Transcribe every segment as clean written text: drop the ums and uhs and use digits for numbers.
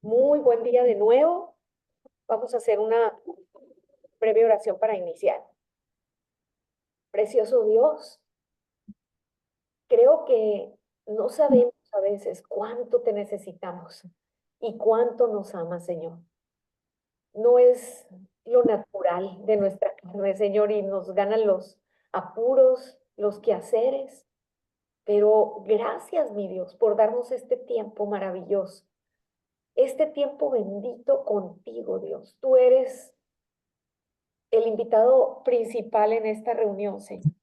Muy buen día de nuevo. Vamos a hacer una breve oración para iniciar. Precioso Dios, creo que no sabemos a veces cuánto te necesitamos y cuánto nos amas, Señor. No es lo natural de nuestra carne, Señor, y nos ganan los apuros, los quehaceres. Pero gracias, mi Dios, por darnos este tiempo maravilloso, este tiempo bendito contigo, Dios. Tú eres el invitado principal en esta reunión, Señor.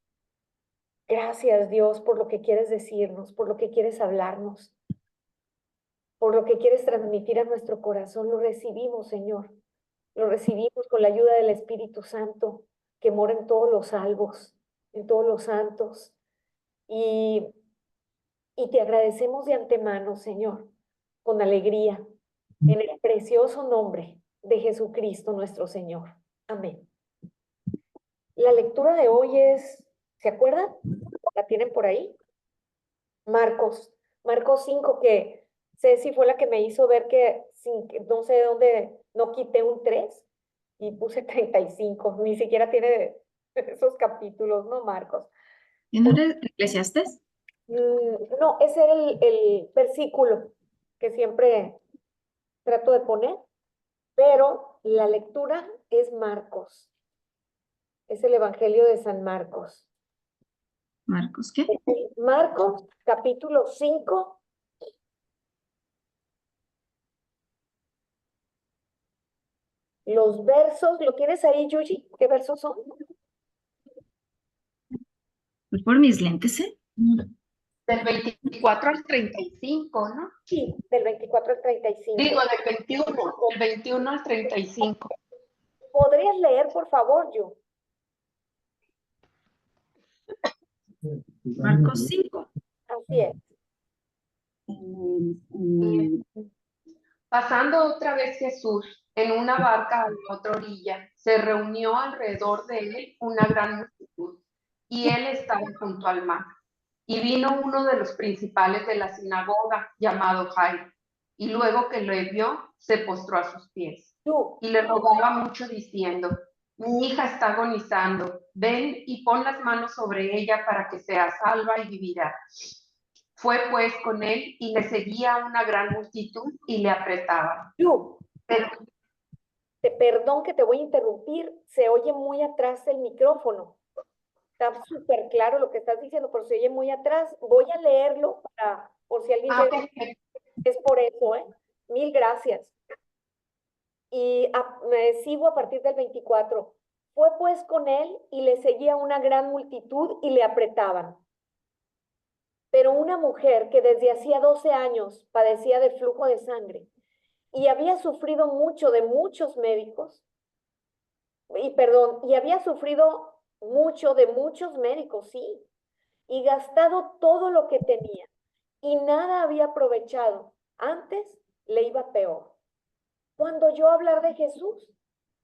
Gracias, Dios, por lo que quieres decirnos, por lo que quieres hablarnos, por lo que quieres transmitir a nuestro corazón. Lo recibimos, Señor. Lo recibimos con la ayuda del Espíritu Santo, que mora en todos los salvos, en todos los santos. Y, y te agradecemos de antemano, Señor, con alegría, en el precioso nombre de Jesucristo nuestro Señor. Amén. La lectura de hoy es, ¿se acuerdan? ¿La tienen por ahí? Marcos, Marcos 5, que Ceci fue la que me hizo ver que, no sé de dónde, no quité un 3 y puse 35, ni siquiera tiene esos capítulos, ¿no, Marcos? ¿Y no eres Eclesiastés? No, ese era el versículo que siempre trato de poner, pero la lectura es Marcos, es el Evangelio de San Marcos. Marcos, ¿qué? Marcos, capítulo 5. Los versos, ¿lo tienes ahí, Yuji? ¿Qué versos son? Pues por mis lentes, ¿eh? Del 24 al 35, ¿no? Sí, del 24 al 35. Digo, del 21 al 35. ¿Podrías leer, por favor, Yu? Marcos 5. Así es. Pasando otra vez Jesús en una barca a la otra orilla, se reunió alrededor de él una gran multitud, y él estaba junto al mar. Y vino uno de los principales de la sinagoga, llamado Jairo, y luego que lo vio, se postró a sus pies, Yu, y le rogaba mucho diciendo: mi hija está agonizando, ven y pon las manos sobre ella para que sea salva y vivirá. Fue pues con él y le seguía una gran multitud y le apretaban. Yu, Pero perdón que te voy a interrumpir, se oye muy atrás el micrófono. Está súper claro lo que estás diciendo, pero se oye muy atrás. Voy a leerlo por si alguien quiere, perfecto. es por eso, ¿eh? Mil gracias. Y me sigo a partir del 24. Fue pues con él y le seguía una gran multitud y le apretaban. Pero una mujer que desde hacía 12 años padecía de flujo de sangre y había sufrido mucho de muchos médicos, y había sufrido mucho de muchos médicos, sí, y gastado todo lo que tenía, y nada había aprovechado. Antes le iba peor. Cuando oyó hablar de Jesús,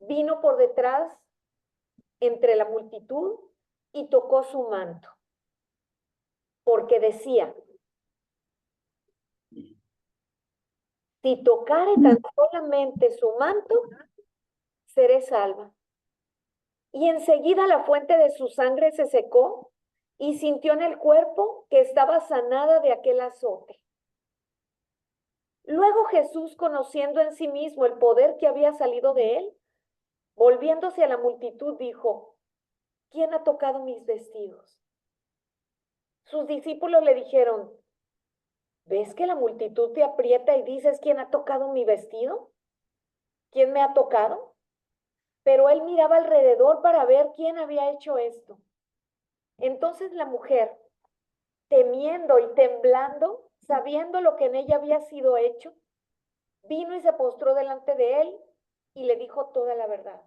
vino por detrás entre la multitud y tocó su manto, porque decía: si tocare tan solamente su manto, seré salva. Y enseguida la fuente de su sangre se secó y sintió en el cuerpo que estaba sanada de aquel azote. Luego Jesús, conociendo en sí mismo el poder que había salido de él, volviéndose a la multitud, dijo: ¿quién ha tocado mis vestidos? Sus discípulos le dijeron: ¿ves que la multitud te aprieta y dices: ¿quién ha tocado mi vestido? ¿Quién me ha tocado? Pero él miraba alrededor para ver quién había hecho esto. Entonces la mujer, temiendo y temblando, sabiendo lo que en ella había sido hecho, vino y se postró delante de él y le dijo toda la verdad.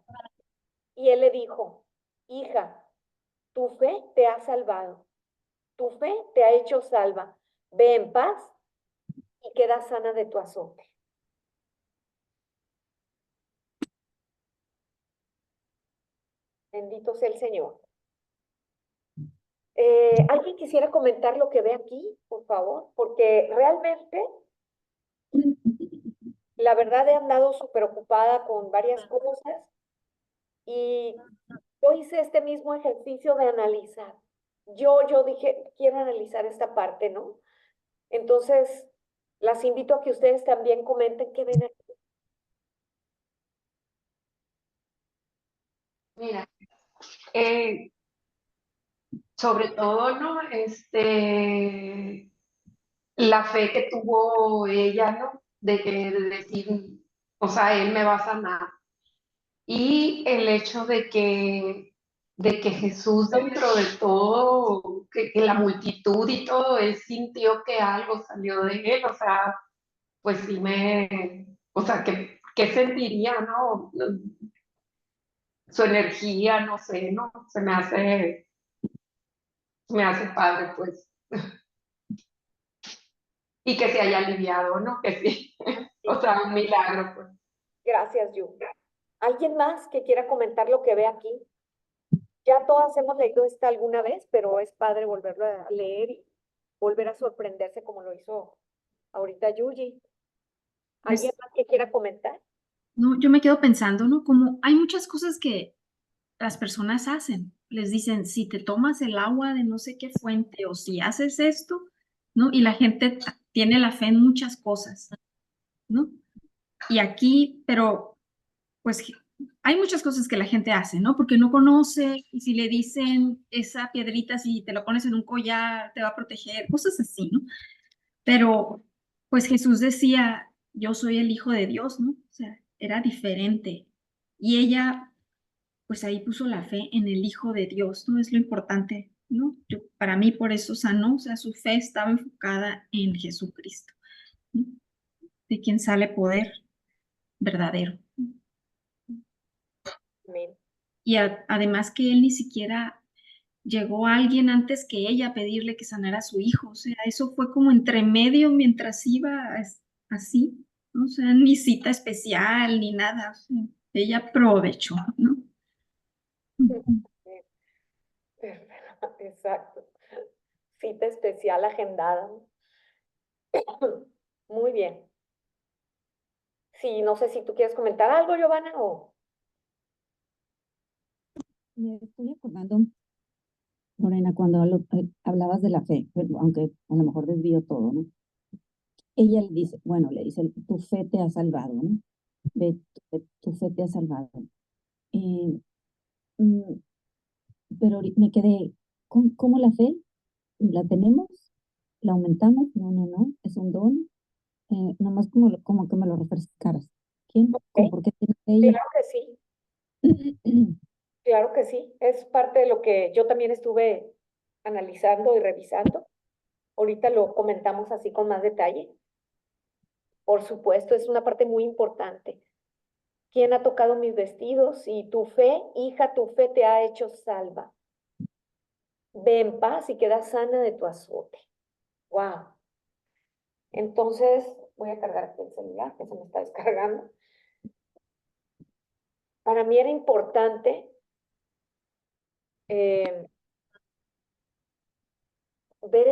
Y él le dijo: hija, tu fe te ha salvado, tu fe te ha hecho salva. Ve en paz y queda sana de tu azote. Bendito sea el Señor. ¿Alguien quisiera comentar lo que ve aquí, por favor? Porque realmente La verdad he andado súper ocupada con varias cosas y yo hice este mismo ejercicio de analizar. Yo dije, quiero analizar esta parte, ¿no? Entonces, las invito a que ustedes también comenten qué ven aquí. Mira, eh, sobre todo, ¿no? La fe que tuvo ella, ¿no? De decir, o sea, él me va a sanar. Y el hecho de que Jesús dentro de todo, que la multitud y todo, él sintió que algo salió de él, o sea, pues sí o sea, ¿qué sentiría, no? Su energía, no sé, ¿no? Me hace padre, pues. Y que se haya aliviado, ¿no? Que sí. O Sí, sea, un milagro, pues. gracias, Yu. ¿Alguien más que quiera comentar lo que ve aquí? Ya todas hemos leído esta alguna vez, pero es padre volverlo a leer y volver a sorprenderse como lo hizo ahorita Yuji. ¿Alguien Pues, más que quiera comentar? no, yo me quedo pensando, ¿no? Como hay muchas cosas que las personas hacen. Les dicen, si te tomas el agua de no sé qué fuente o si haces esto, ¿no? Y la gente tiene la fe en muchas cosas, ¿no? Y aquí, pero pues hay muchas cosas que la gente hace, ¿no? Porque no conoce y si le dicen esa piedrita, si te la pones en un collar, te va a proteger, cosas así, ¿no? Pero pues Jesús decía, yo soy el Hijo de Dios, ¿no? O sea, era diferente. Y ella, pues ahí puso la fe en el Hijo de Dios, ¿no? Es lo importante, ¿no? Para mí por eso sanó, o sea, su fe estaba enfocada en Jesucristo, ¿no? De quien sale poder verdadero. Amén. Y además que él ni siquiera llegó a alguien antes que ella a pedirle que sanara a su hijo, o sea, eso fue como entre medio mientras iba así, ¿no? O sea, ni cita especial ni nada, o sea, ella aprovechó, ¿no? Exacto. Cita especial agendada. Muy bien. Sí, no sé si tú quieres comentar algo, Giovanna, o... Me estoy acordando, Lorena, cuando hablabas de la fe, pero aunque a lo mejor desvío todo, ¿no? Ella le dice, bueno, le dice, tu fe te ha salvado, ¿no? Ve, tu fe te ha salvado. Eh, mm, pero me quedé, ¿cómo la fe? ¿La tenemos? ¿La aumentamos? No, no, no, es un don. Nomás como que me lo refrescaras. ¿Quién? ¿Cómo Ok, por qué tiene ella? claro que sí, claro que sí. Es parte de lo que yo también estuve analizando y revisando. Ahorita lo comentamos así con más detalle. Por supuesto, es una parte muy importante. ¿Quién ha tocado mis vestidos? Y tu fe, hija, tu fe te ha hecho salva. Ve en paz y queda sana de tu azote. Wow. Entonces, voy a cargar aquí el celular que se me está descargando. Para mí era importante eh, ver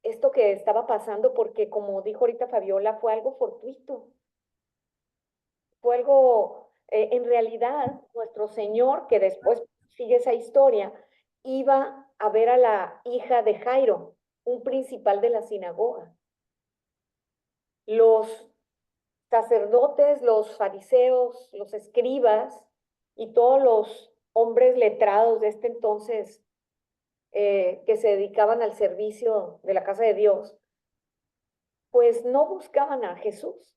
esto que estaba pasando porque, como dijo ahorita Fabiola, fue algo fortuito. Fue algo, en realidad, nuestro Señor, que después sigue esa historia, iba a ver a la hija de Jairo, un principal de la sinagoga. Los sacerdotes, los fariseos, los escribas y todos los hombres letrados de este entonces que se dedicaban al servicio de la casa de Dios, pues no buscaban a Jesús.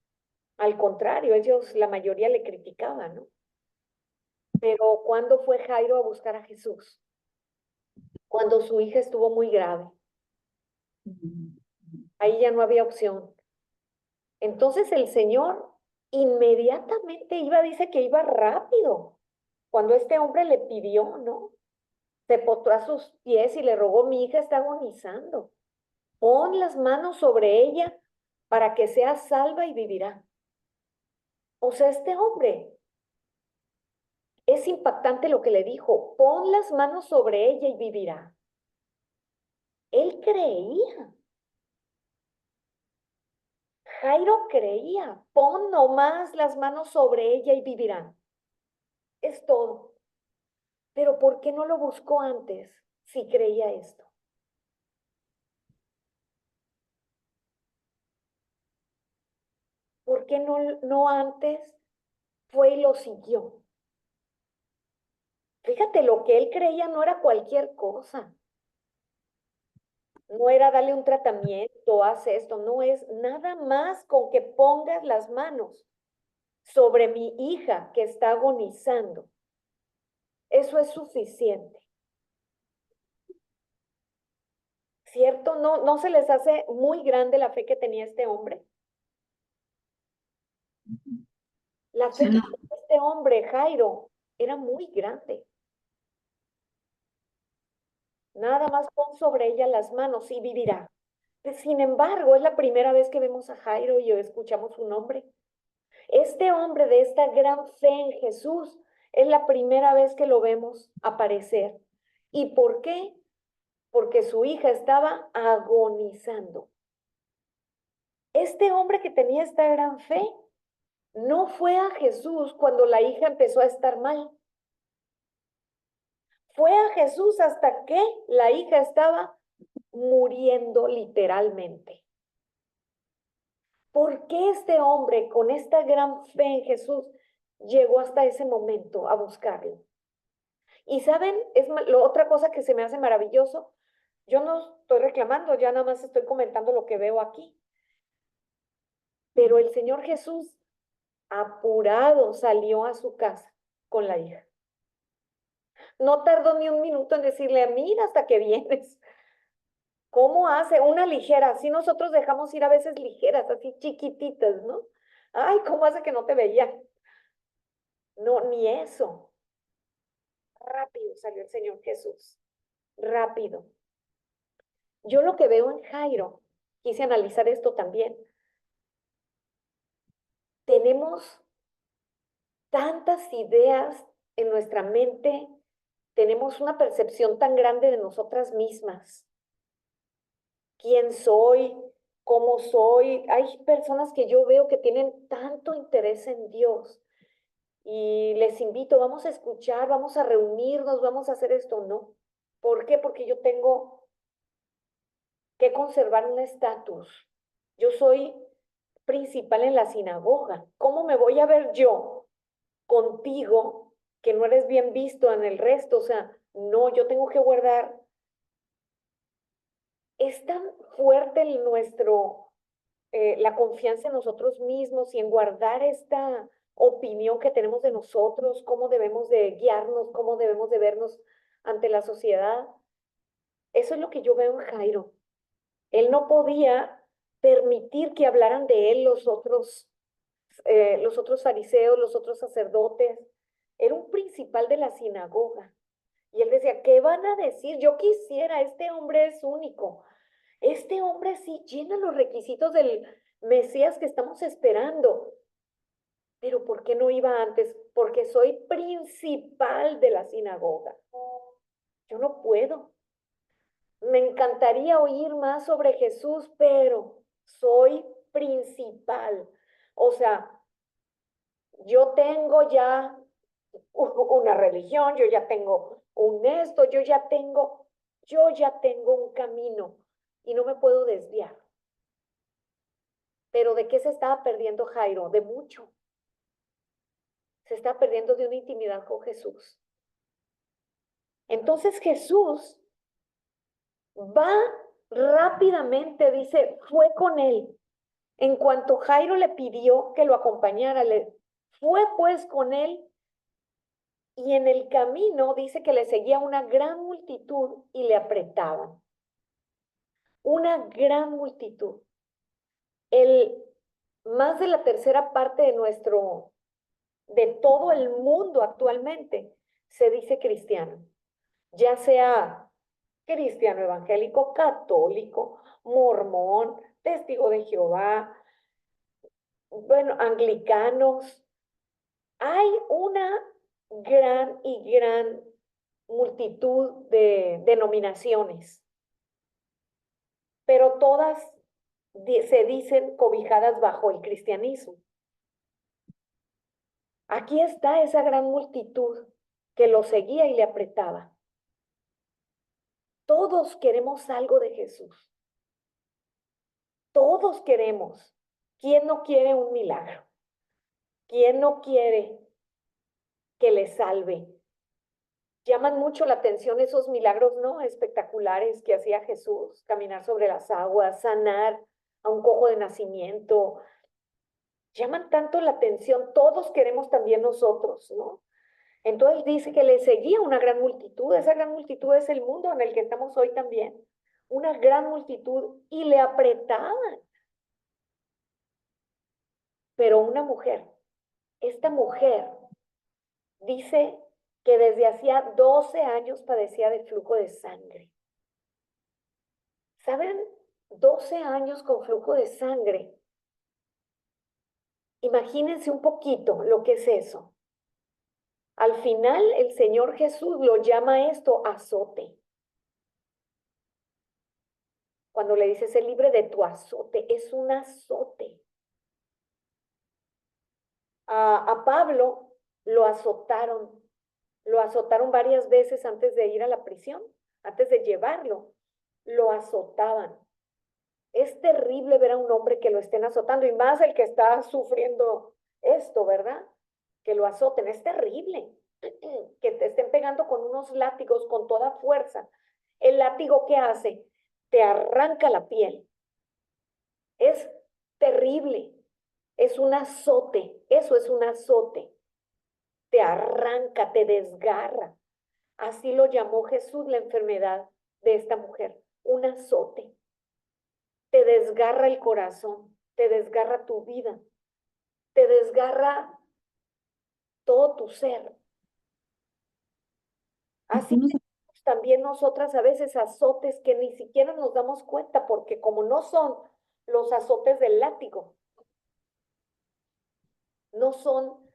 Al contrario, ellos, la mayoría le criticaban, ¿no? Pero ¿cuándo fue Jairo a buscar a Jesús? Cuando su hija estuvo muy grave. Ahí ya no había opción. Entonces el Señor inmediatamente iba, dice que iba rápido. Cuando este hombre le pidió, ¿no? Se postró a sus pies y le rogó, mi hija está agonizando. Pon las manos sobre ella para que sea salva y vivirá. O sea, este hombre, es impactante lo que le dijo, pon las manos sobre ella y vivirá. Él creía. Jairo creía, pon nomás las manos sobre ella y vivirán. Es todo. Pero ¿por qué no lo buscó antes si creía esto? ¿Por qué no antes fue y lo siguió? Fíjate, lo que él creía no era cualquier cosa. No era darle un tratamiento, haz esto, no es nada más con que pongas las manos sobre mi hija que está agonizando. Eso es suficiente. ¿Cierto? ¿No se les hace muy grande la fe que tenía este hombre? La fe Sí, que no. tenía este hombre, Jairo, era muy grande. Nada más pon sobre ella las manos y vivirá. Sin embargo, es la primera vez que vemos a Jairo y escuchamos su nombre. Este hombre de esta gran fe en Jesús es la primera vez que lo vemos aparecer. ¿Y por qué? Porque su hija estaba agonizando. Este hombre que tenía esta gran fe no fue a Jesús cuando la hija empezó a estar mal. Fue a Jesús hasta que la hija estaba muriendo literalmente. ¿Por qué este hombre con esta gran fe en Jesús llegó hasta ese momento a buscarlo? Y saben, otra cosa que se me hace maravilloso, yo no estoy reclamando, ya nada más estoy comentando lo que veo aquí. Pero el Señor Jesús, apurado, salió a su casa con la hija. No tardó ni un minuto en decirle, mira hasta que vienes. ¿Cómo hace? Una ligera, así nosotros dejamos ir a veces ligeras, así chiquititas, ¿no? Ay, ¿cómo hace que no te veía? No, ni eso. Rápido salió el Señor Jesús. Rápido. Yo lo que veo en Jairo, quise analizar esto también. Tenemos tantas ideas en nuestra mente, tenemos una percepción tan grande de nosotras mismas. ¿Quién soy? ¿Cómo soy? Hay personas que yo veo que tienen tanto interés en Dios y les invito, vamos a escuchar, vamos a reunirnos, vamos a hacer esto. No. ¿Por qué? Porque yo tengo que conservar un estatus. Yo soy principal en la sinagoga. ¿Cómo me voy a ver yo contigo que no eres bien visto en el resto? O sea, no, yo tengo que guardar. Es tan fuerte la confianza en nosotros mismos y en guardar esta opinión que tenemos de nosotros, cómo debemos de guiarnos, cómo debemos de vernos ante la sociedad. Eso es lo que yo veo en Jairo. Él no podía permitir que hablaran de él los otros fariseos, los otros sacerdotes. Era un principal de la sinagoga. Y él decía, ¿qué van a decir? Yo quisiera, este hombre es único. Este hombre sí llena los requisitos del Mesías que estamos esperando. Pero ¿por qué no iba antes? Porque soy principal de la sinagoga. Yo no puedo. Me encantaría oír más sobre Jesús, pero soy principal. O sea, yo tengo ya una religión, yo ya tengo un esto, yo ya tengo un camino y no me puedo desviar. Pero ¿de qué se estaba perdiendo Jairo? De mucho. Se está perdiendo de una intimidad con Jesús. Entonces Jesús va rápidamente, dice, fue con él. En cuanto Jairo le pidió que lo acompañara, fue pues con él y en el camino dice que le seguía una gran multitud y le apretaban. Una gran multitud. Más de la tercera parte de todo el mundo actualmente se dice cristiano, ya sea cristiano evangélico, católico, mormón, testigo de Jehová, bueno, anglicanos. Hay una gran multitud de denominaciones, pero todas se dicen cobijadas bajo el cristianismo. Aquí está esa gran multitud que lo seguía y le apretaba. Todos queremos algo de Jesús. Todos queremos. ¿Quién no quiere un milagro? ¿Quién no quiere que le salve? Llaman mucho la atención esos milagros, ¿no? Espectaculares que hacía Jesús, caminar sobre las aguas, sanar a un cojo de nacimiento. Llaman tanto la atención, todos queremos también nosotros, ¿no? Entonces dice que le seguía una gran multitud, esa gran multitud es el mundo en el que estamos hoy también, una gran multitud, y le apretaban. Pero una mujer, esta mujer dice que desde hacía 12 años padecía de flujo de sangre. ¿Saben? 12 años con flujo de sangre. Imagínense un poquito lo que es eso. Al final el Señor Jesús lo llama esto azote. Cuando le dice, sé libre de tu azote, es un azote. A Pablo lo azotaron varias veces antes de ir a la prisión, antes de llevarlo, lo azotaban. Es terrible ver a un hombre que lo estén azotando, y más el que está sufriendo esto, ¿verdad? Que lo azoten, es terrible. Que te estén pegando con unos látigos con toda fuerza. El látigo, ¿qué hace? Te arranca la piel. Es terrible. Es un azote. Eso es un azote. Te arranca, te desgarra. Así lo llamó Jesús la enfermedad de esta mujer. Un azote. Te desgarra el corazón, te desgarra tu vida, te desgarra todo tu ser. Así también nosotras a veces azotes que ni siquiera nos damos cuenta, porque como no son los azotes del látigo, no son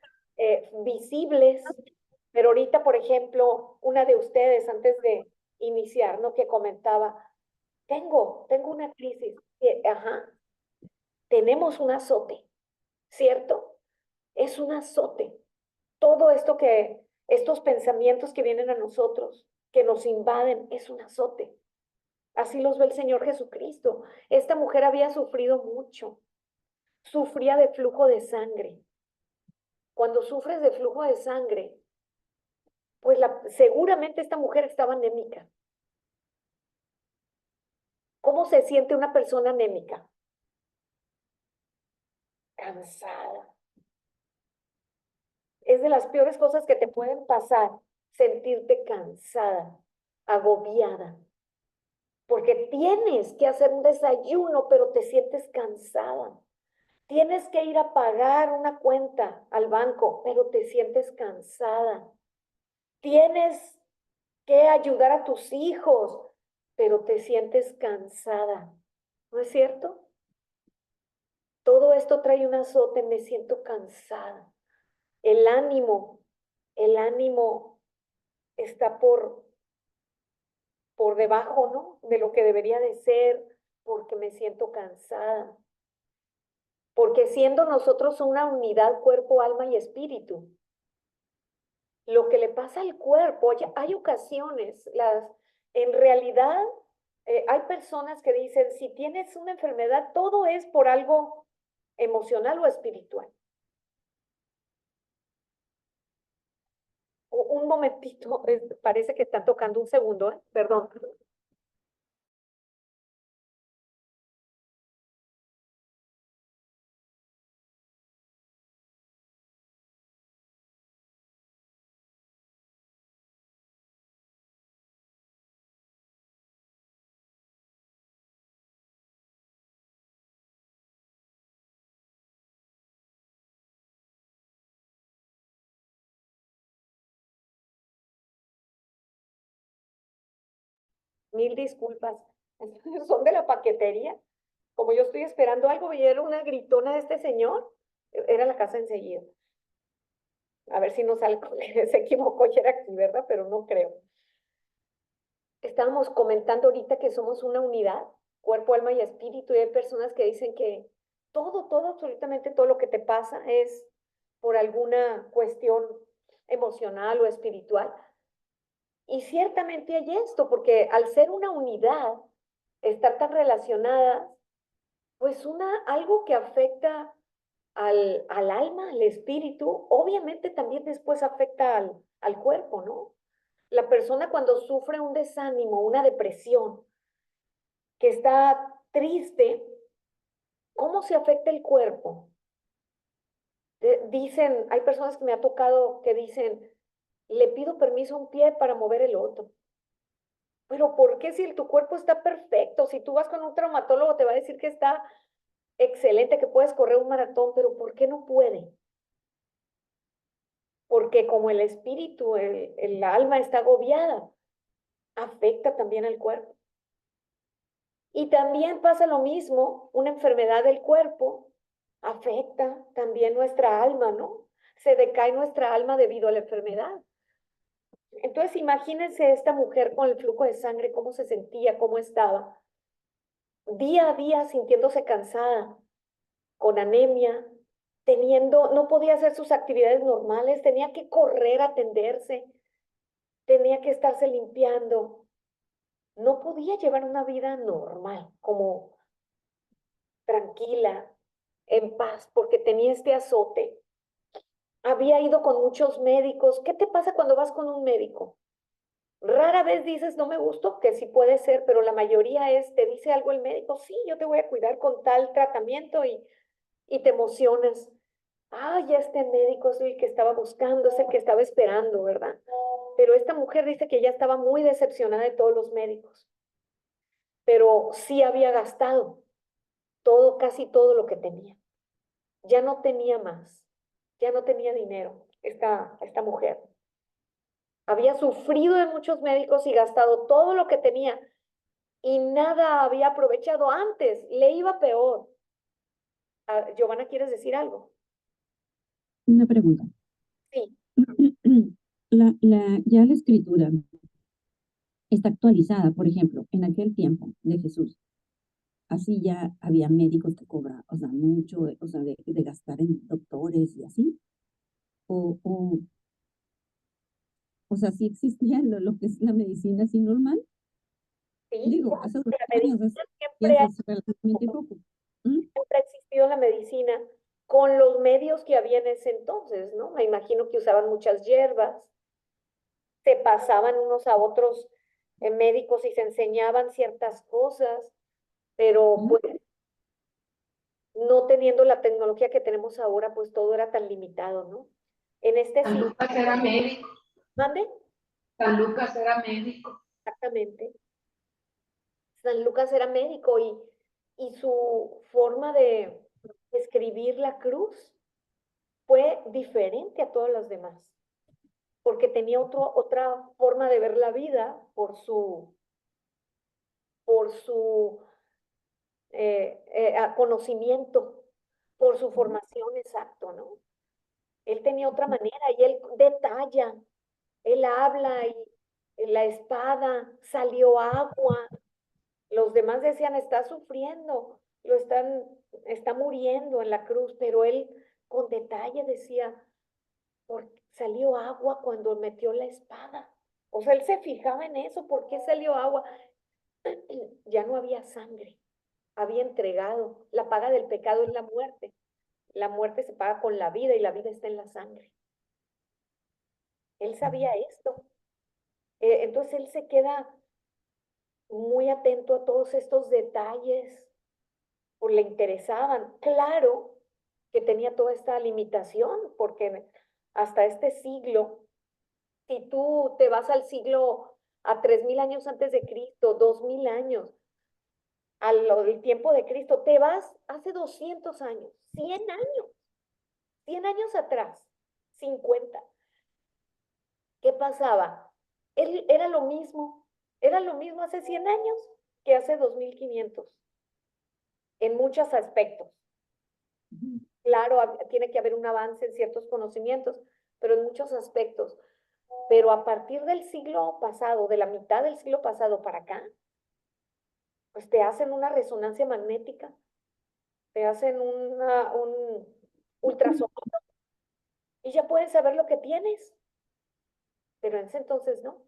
visibles, pero ahorita, por ejemplo, una de ustedes antes de iniciar, ¿no? Que comentaba, tengo una crisis, ajá, tenemos un azote, ¿cierto? Es un azote. Todo esto estos pensamientos que vienen a nosotros, que nos invaden, es un azote. Así los ve el Señor Jesucristo. Esta mujer había sufrido mucho. Sufría de flujo de sangre. Cuando sufres de flujo de sangre, pues seguramente esta mujer estaba anémica. ¿Cómo se siente una persona anémica? Cansada. Es de las peores cosas que te pueden pasar, sentirte cansada, agobiada. Porque tienes que hacer un desayuno, pero te sientes cansada. Tienes que ir a pagar una cuenta al banco, pero te sientes cansada. Tienes que ayudar a tus hijos, pero te sientes cansada. ¿No es cierto? Todo esto trae un azote, me siento cansada. El ánimo está por debajo, ¿no? De lo que debería de ser, porque me siento cansada. Porque siendo nosotros una unidad, cuerpo, alma y espíritu, lo que le pasa al cuerpo, hay ocasiones, en realidad hay personas que dicen, si tienes una enfermedad, todo es por algo emocional o espiritual. Un momentito, parece que están tocando un segundo, perdón. Mil disculpas. Son de la paquetería. Como yo estoy esperando algo, y era una gritona de este señor, era la casa enseguida. A ver si no salgo, se equivocó y era aquí, ¿verdad? Pero no creo. Estábamos comentando ahorita que somos una unidad. cuerpo, alma y espíritu, y hay personas que dicen que todo, absolutamente todo lo que te pasa es por alguna cuestión emocional o espiritual. Y ciertamente hay esto, porque al ser una unidad, estar tan relacionadas, pues algo que afecta al alma, al espíritu, obviamente también después afecta al cuerpo, ¿no? La persona cuando sufre un desánimo, una depresión, que está triste, ¿cómo se afecta el cuerpo? Dicen, hay personas que me ha tocado que dicen, le pido permiso a un pie para mover el otro. Pero ¿por qué si tu cuerpo está perfecto? Si tú vas con un traumatólogo te va a decir que está excelente, que puedes correr un maratón, pero ¿por qué no puede? Porque como el espíritu, el alma está agobiada, afecta también al cuerpo. Y también pasa lo mismo, una enfermedad del cuerpo afecta también nuestra alma, ¿no? Se decae nuestra alma debido a la enfermedad. Entonces, imagínense esta mujer con el flujo de sangre, cómo se sentía, cómo estaba, día a día sintiéndose cansada, con anemia, no podía hacer sus actividades normales, tenía que correr a atenderse, tenía que estarse limpiando, no podía llevar una vida normal, como tranquila, en paz, porque tenía este azote. Había ido con muchos médicos. ¿Qué te pasa cuando vas con un médico? Rara vez dices, no me gustó, que sí puede ser, pero la mayoría te dice algo el médico, sí, yo te voy a cuidar con tal tratamiento y te emocionas. Ah, ya este médico es el que estaba buscando, es el que estaba esperando, ¿verdad? Pero esta mujer dice que ya estaba muy decepcionada de todos los médicos, pero sí había gastado todo, casi todo lo que tenía. Ya no tenía más, ya no tenía dinero esta mujer. Había sufrido de muchos médicos y gastado todo lo que tenía y nada había aprovechado antes, le iba peor. Ah, Giovanna, ¿quieres decir algo? Una pregunta. Sí, Ya la escritura está actualizada, por ejemplo, en aquel tiempo de Jesús. Así ya había médicos que cobraban, o sea, mucho, o sea, de gastar en doctores y así. O, o, o sea, sí existía lo que es la medicina así normal. sí, Digo, hace dos la años, medicina y siempre hace relativamente poco. ¿Mm? siempre ha existido la medicina con los medios que había en ese entonces, ¿no? Me imagino que usaban muchas hierbas, se pasaban unos a otros médicos y se enseñaban ciertas cosas, pero ¿Mm? pues no teniendo la tecnología que tenemos ahora, pues todo era tan limitado, ¿no? En este San siglo, Lucas era médico, ¿mande? San Lucas era médico. Exactamente. San Lucas era médico y su forma de escribir la cruz fue diferente a todas las demás, porque tenía otra forma de ver la vida por su conocimiento, por su formación exacto, ¿no? Él tenía otra manera y él detalla, él habla y en la espada salió agua. Los demás decían, está sufriendo, está muriendo en la cruz, pero él con detalle decía, salió agua cuando metió la espada. O sea, él se fijaba en eso, ¿por qué salió agua? Ya no había sangre, había entregado. La paga del pecado es la muerte. La muerte se paga con la vida y la vida está en la sangre. Él sabía esto. Entonces él se queda muy atento a todos estos detalles, pues le interesaban. Claro que tenía toda esta limitación, porque hasta este siglo, si tú te vas al siglo a 3000 años antes de Cristo, 2000 años, al tiempo de Cristo, te vas hace 200 años, 100 años atrás, 50. ¿Qué pasaba? Era lo mismo hace 100 años que hace 2500 en muchos aspectos. Claro, tiene que haber un avance en ciertos conocimientos, pero en muchos aspectos. Pero a partir del siglo pasado, de la mitad del siglo pasado para acá, Pues te hacen una resonancia magnética, te hacen un ultrasonido y ya pueden saber lo que tienes, pero en ese entonces no,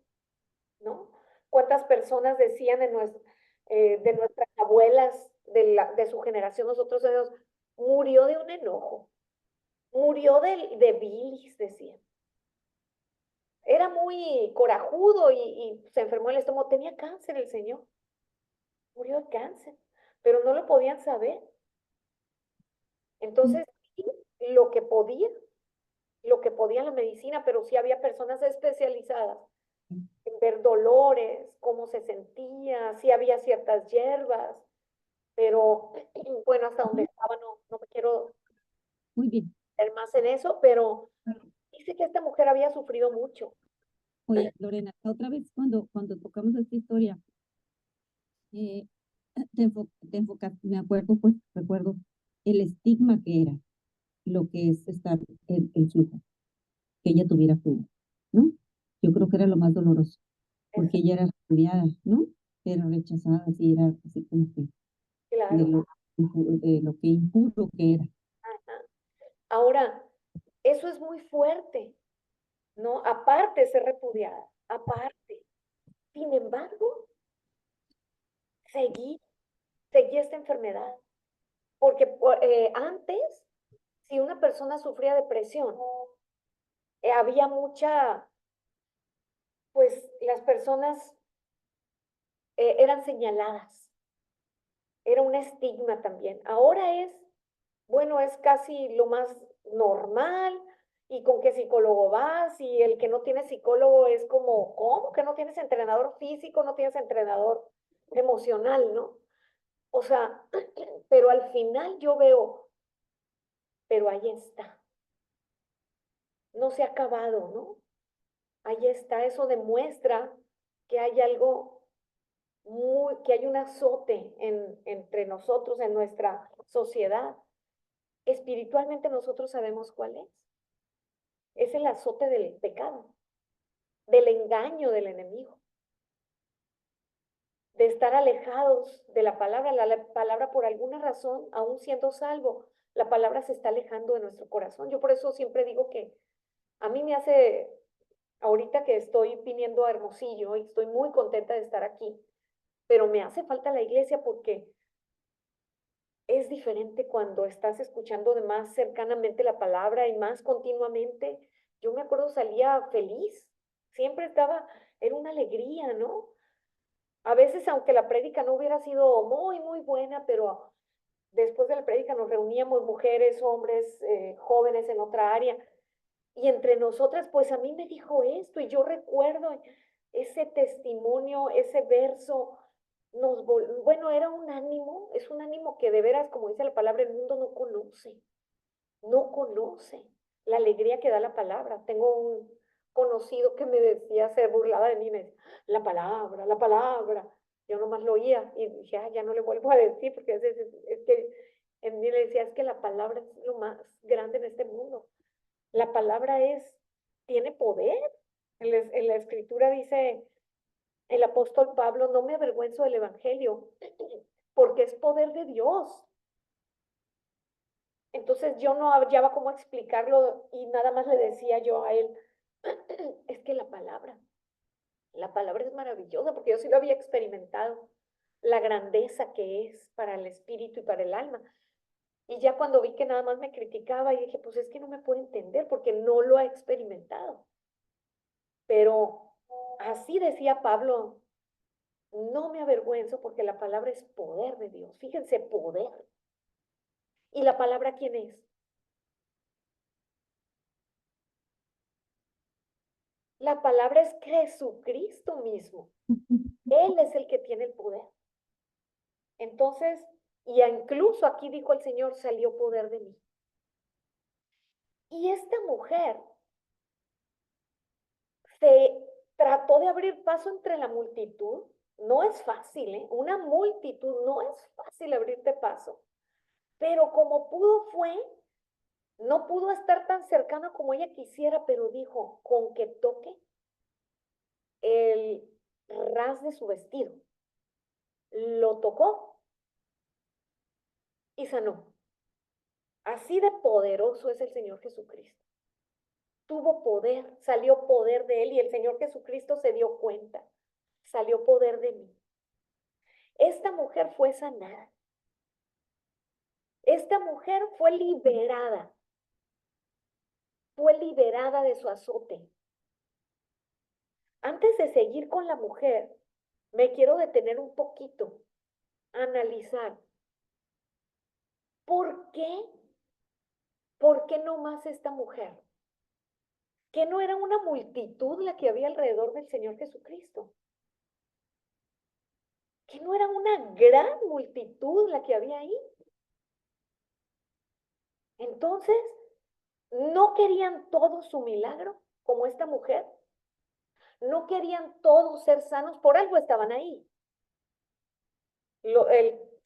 ¿no? ¿Cuántas personas decían de nuestras abuelas, de su generación, nosotros sabemos, murió de un enojo, murió de bilis, decían? Era muy corajudo y se enfermó el estómago, tenía cáncer el señor, murió de cáncer, pero no lo podían saber. Entonces, sí, lo que podía, lo que podía la medicina, pero sí había personas especializadas en ver dolores, cómo se sentía, sí había ciertas hierbas, pero bueno, hasta donde estaba no me quiero Muy bien. meter más en eso, pero dice que esta mujer había sufrido mucho. Oye, Lorena, otra vez cuando tocamos esta historia, eh, te enfocas, me acuerdo, pues, recuerdo el estigma que era lo que es estar en flujo, que ella tuviera flujo, ¿no? Yo creo que era lo más doloroso, porque ella era repudiada, ¿no? Era rechazada, así era así como que de Claro. lo que impuro que era. Ajá. Ahora, eso es muy fuerte, ¿no? Aparte de ser repudiada, aparte. Sin embargo, seguí, seguí esta enfermedad. Porque antes, si una persona sufría depresión, había mucha, pues las personas eran señaladas, era un estigma también. Ahora es, bueno, es casi lo más normal. ¿Y con qué psicólogo vas? Y el que no tiene psicólogo es como, ¿cómo que no tienes entrenador físico, no tienes entrenador emocional, ¿no? O sea, pero al final yo veo, pero ahí está, no se ha acabado, ¿no? Ahí está, eso demuestra que hay algo que hay un azote entre nosotros, en nuestra sociedad. Espiritualmente nosotros sabemos cuál es. Es el azote del pecado, del engaño del enemigo, de estar alejados de la palabra. La palabra, por alguna razón, aún siendo salvo, la palabra se está alejando de nuestro corazón. Yo por eso siempre digo que a mí me hace, ahorita que estoy viniendo a Hermosillo y estoy muy contenta de estar aquí, pero me hace falta la iglesia porque es diferente cuando estás escuchando de más cercanamente la palabra y más continuamente. Yo me acuerdo, salía feliz, siempre estaba, era una alegría, ¿no? A veces, aunque la prédica no hubiera sido muy, muy buena, pero después de la prédica nos reuníamos mujeres, hombres, jóvenes en otra área, y entre nosotras, pues a mí me dijo esto, y yo recuerdo ese testimonio, ese verso, bueno, era un ánimo, es un ánimo que de veras, como dice la palabra, el mundo no conoce, no conoce la alegría que da la palabra. Tengo un conocido que me decía, se burlaba de mí, me decía, la palabra, la palabra. Yo nomás lo oía y dije, ya no le vuelvo a decir, porque es que en mí le decía, es que la palabra es lo más grande en este mundo. La palabra tiene poder. En la escritura dice el apóstol Pablo, no me avergüenzo del evangelio, porque es poder de Dios. Entonces yo no hallaba cómo explicarlo y nada más le decía yo a él, es que la palabra es maravillosa, porque yo sí lo había experimentado, la grandeza que es para el espíritu y para el alma. Y ya cuando vi que nada más me criticaba y dije, pues es que no me puede entender porque no lo ha experimentado. Pero así decía Pablo, no me avergüenzo porque la palabra es poder de Dios. Fíjense, poder. ¿Y la palabra quién es? La palabra es Jesucristo mismo. Él es el que tiene el poder. Entonces, y incluso aquí dijo el Señor, salió poder de mí. Y esta mujer se trató de abrir paso entre la multitud. No es fácil, ¿eh? Una multitud no es fácil abrirte paso. Pero como pudo fue, no pudo estar tan cercana como ella quisiera, pero dijo, con que toque el ras de su vestido. lo tocó y sanó. Así de poderoso es el Señor Jesucristo. Tuvo poder, salió poder de él y el Señor Jesucristo se dio cuenta. Salió poder de mí. Esta mujer fue sanada. Esta mujer fue liberada. Fue liberada de su azote. Antes de seguir con la mujer, me quiero detener un poquito, analizar. ¿Por qué? ¿Por qué no más esta mujer? ¿Que no era una multitud la que había alrededor del Señor Jesucristo? ¿Que no era una gran multitud la que había ahí? Entonces, ¿no querían todos su milagro como esta mujer? ¿No querían todos ser sanos? Por algo estaban ahí.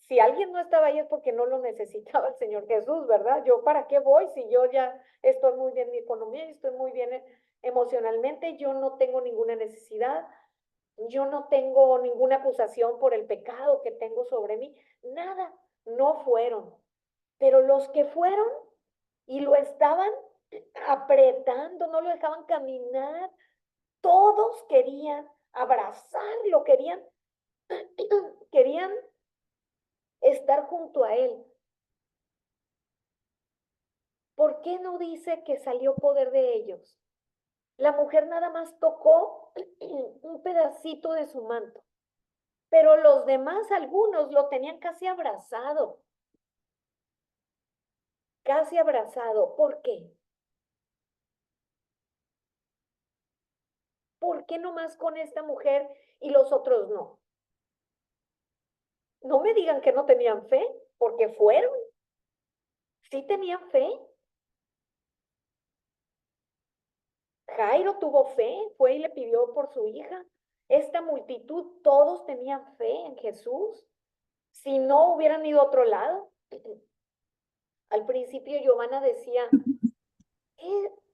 Si alguien no estaba ahí es porque no lo necesitaba el Señor Jesús, ¿verdad? Yo, ¿para qué voy si yo ya estoy muy bien en mi economía y estoy muy bien emocionalmente? Yo no tengo ninguna necesidad, yo no tengo ninguna acusación por el pecado que tengo sobre mí. Nada, no fueron. Pero los que fueron y lo estaban apretando, no lo dejaban caminar, todos querían abrazarlo, querían estar junto a él. ¿Por qué no dice que salió poder de ellos? La mujer nada más tocó un pedacito de su manto, pero los demás, algunos, lo tenían casi abrazado. Casi abrazado. ¿Por qué? ¿Por qué nomás con esta mujer y los otros no? No me digan que no tenían fe, porque fueron. Sí tenían fe. Jairo tuvo fe, fue y le pidió por su hija. Esta multitud, todos tenían fe en Jesús. Si no, hubieran ido a otro lado. Al principio Giovanna decía,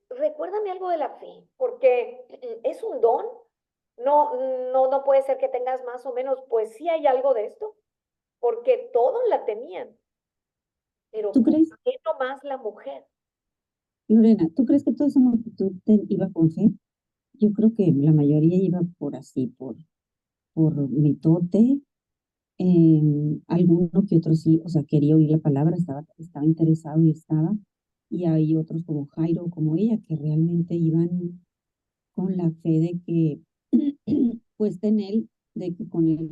recuérdame algo de la fe, porque es un don. No puede ser que tengas más o menos, pues sí hay algo de esto, porque todos la tenían. Pero ¿Tú ¿por crees, qué no más la mujer? Lorena, tú crees que toda esa multitud iba con fe? Yo creo que la mayoría iba por así, por mitote, alguno que otro sí, o sea, quería oír la palabra, estaba interesado y estaba, y hay otros como Jairo, como ella, que realmente iban con la fe de que, puesta en él, de que con él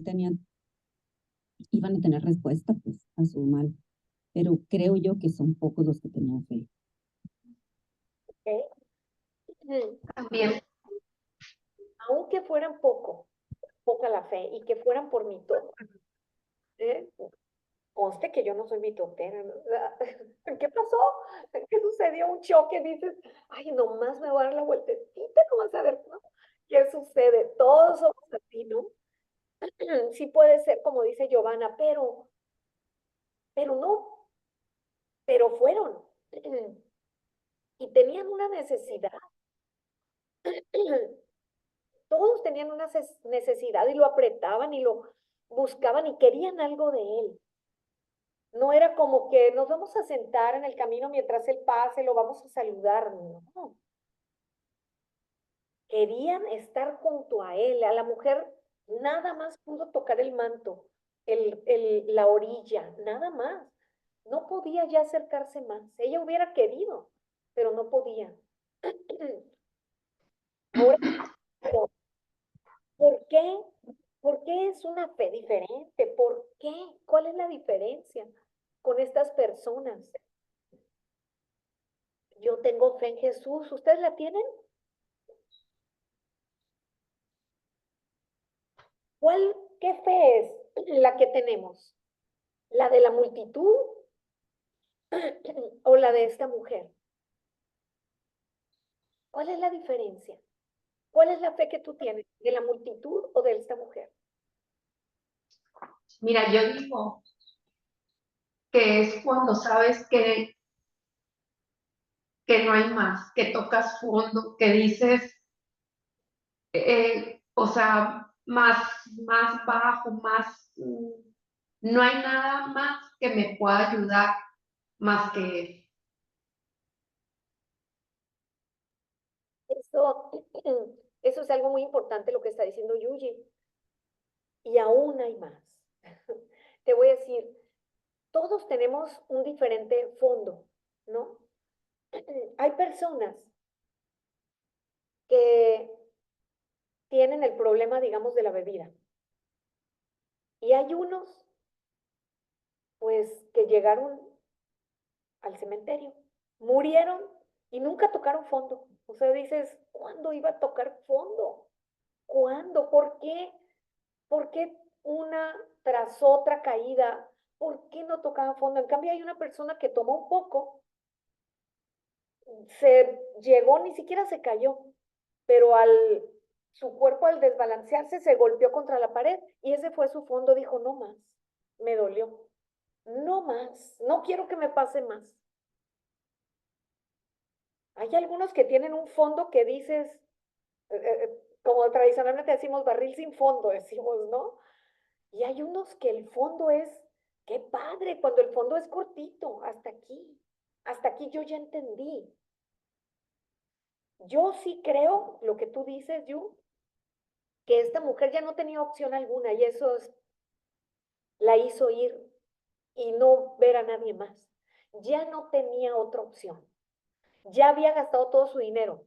iban a tener respuesta, pues, a su mal. Pero creo yo que son pocos los que tenían fe. ¿Ok? También, Aunque fueran poca la fe y que fueran por mitote. ¿Eh? Conste que yo no soy mitotera, ¿no? ¿Qué pasó? ¿Qué sucedió? Un choque, dices, ay, nomás me voy a dar la vueltecita, no vas a ver, ¿no? ¿Qué sucede? Todos somos así, ¿no? Sí puede ser, como dice Giovanna, pero no, pero fueron. Y tenían una necesidad. Todos tenían una necesidad y lo apretaban y lo buscaban y querían algo de él. No era como que nos vamos a sentar en el camino mientras él pase, lo vamos a saludar, no. Querían estar junto a él. A la mujer nada más pudo tocar el manto, la orilla, nada más. No podía ya acercarse más. Ella hubiera querido, pero no podía. Ahora, ¿por qué? ¿Por qué es una fe diferente? ¿Por qué? ¿Cuál es la diferencia con estas personas? Yo tengo fe en Jesús. ¿Ustedes la tienen? ¿Qué fe es la que tenemos? ¿La de la multitud o la de esta mujer? ¿Cuál es la diferencia? ¿Cuál es la fe que tú tienes? ¿De la multitud o de esta mujer? mira, yo digo que es cuando sabes que no hay más, que tocas fondo, que dices, o sea, más bajo, no hay nada más que me pueda ayudar más que él. Eso es algo muy importante lo que está diciendo Yuji. Y aún hay más. Te voy a decir, todos tenemos un diferente fondo, ¿no? Hay personas que tienen el problema, digamos, de la bebida. Y hay unos, pues, que llegaron al cementerio, murieron y nunca tocaron fondo. O sea, dices, ¿cuándo iba a tocar fondo? ¿Cuándo? ¿Por qué? ¿Por qué una tras otra caída? ¿Por qué no tocaban fondo? En cambio, hay una persona que tomó un poco, se llegó, ni siquiera se cayó, pero su cuerpo al desbalancearse se golpeó contra la pared y ese fue su fondo. Dijo, no más, me dolió, no más, no quiero que me pase más. Hay algunos que tienen un fondo que dices, como tradicionalmente decimos, barril sin fondo, decimos, ¿no? Y hay unos que el fondo es, qué padre, cuando el fondo es cortito, hasta aquí yo ya entendí. Yo sí creo lo que tú dices, Yu, que esta mujer ya no tenía opción alguna y la hizo ir y no ver a nadie más. Ya no tenía otra opción. Ya había gastado todo su dinero.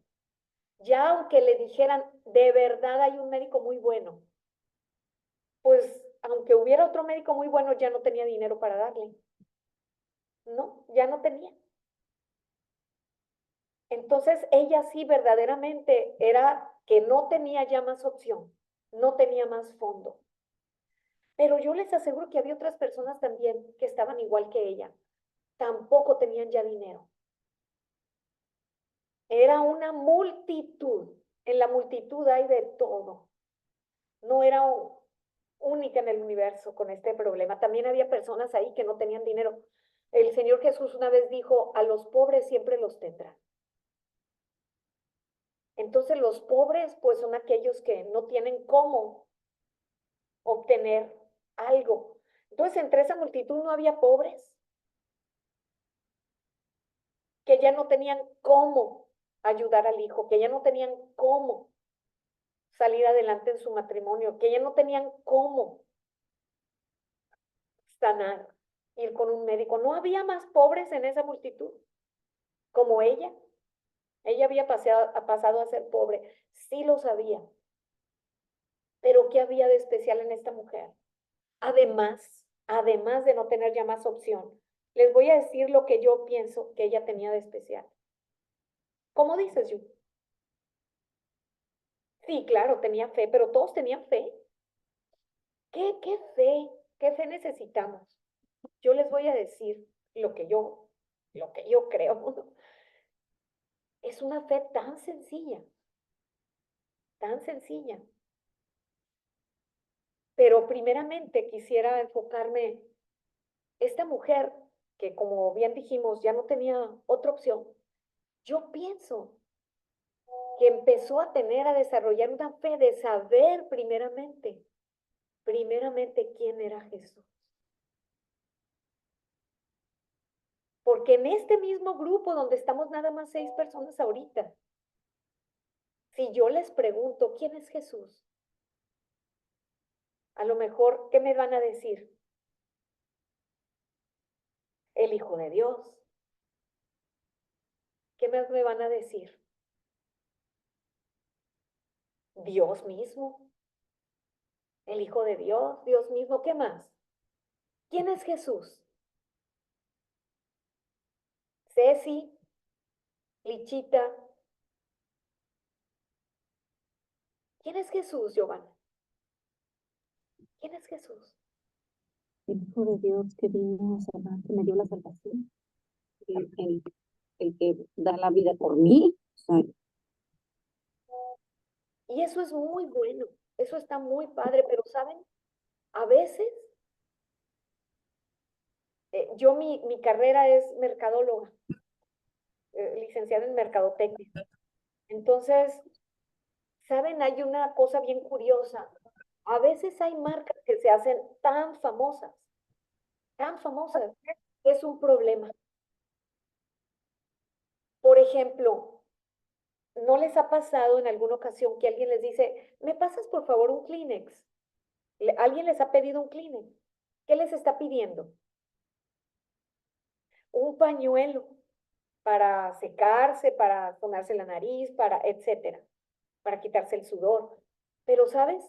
Ya aunque le dijeran, de verdad hay un médico muy bueno, pues aunque hubiera otro médico muy bueno, ya no tenía dinero para darle. No, ya no tenía. Entonces ella sí verdaderamente era que no tenía ya más opción, no tenía más fondo. Pero yo les aseguro que había otras personas también que estaban igual que ella. Tampoco tenían ya dinero. Era una multitud. En la multitud hay de todo. No era única en el universo con este problema. También había personas ahí que no tenían dinero. El Señor Jesús una vez dijo, a los pobres siempre los tendrán. Entonces los pobres pues son aquellos que no tienen cómo obtener algo. Entonces entre esa multitud no había pobres que ya no tenían cómo ayudar al hijo, que ya no tenían cómo salir adelante en su matrimonio, que ya no tenían cómo sanar, ir con un médico. No había más pobres en esa multitud como ella. Ella había pasado a ser pobre, sí lo sabía. Pero ¿qué había de especial en esta mujer? Además de no tener ya más opción, les voy a decir lo que yo pienso que ella tenía de especial. ¿Cómo dices, Yu? Sí, claro, tenía fe, pero todos tenían fe. ¿Qué fe? ¿Qué fe necesitamos? Yo les voy a decir lo que yo creo. Es una fe tan sencilla, tan sencilla. Pero primeramente quisiera enfocarme, esta mujer que como bien dijimos ya no tenía otra opción, yo pienso que empezó a desarrollar una fe de saber primeramente quién era Jesús. Porque en este mismo grupo donde estamos nada más 6 personas ahorita, si yo les pregunto quién es Jesús, a lo mejor, ¿qué me van a decir? El Hijo de Dios. ¿Qué más me van a decir? Dios mismo. El Hijo de Dios, Dios mismo. ¿Qué más? ¿Quién es Jesús? Ceci, Lichita. ¿Quién es Jesús, Giovanna? ¿Quién es Jesús? El Hijo de Dios que vino a salvar, que me dio la salvación. El que da la vida por mí. O sea, Y eso es muy bueno, eso está muy padre, pero ¿saben? A veces, mi carrera es mercadóloga, licenciada en mercadotecnia. Entonces, ¿saben? Hay una cosa bien curiosa. A veces hay marcas que se hacen tan famosas, que es un problema. Por ejemplo, ¿no les ha pasado en alguna ocasión que alguien les dice, ¿me pasas por favor un Kleenex? Alguien les ha pedido un Kleenex. ¿Qué les está pidiendo? Un pañuelo para secarse, para sonarse la nariz, para etcétera, para quitarse el sudor. Pero, ¿sabes?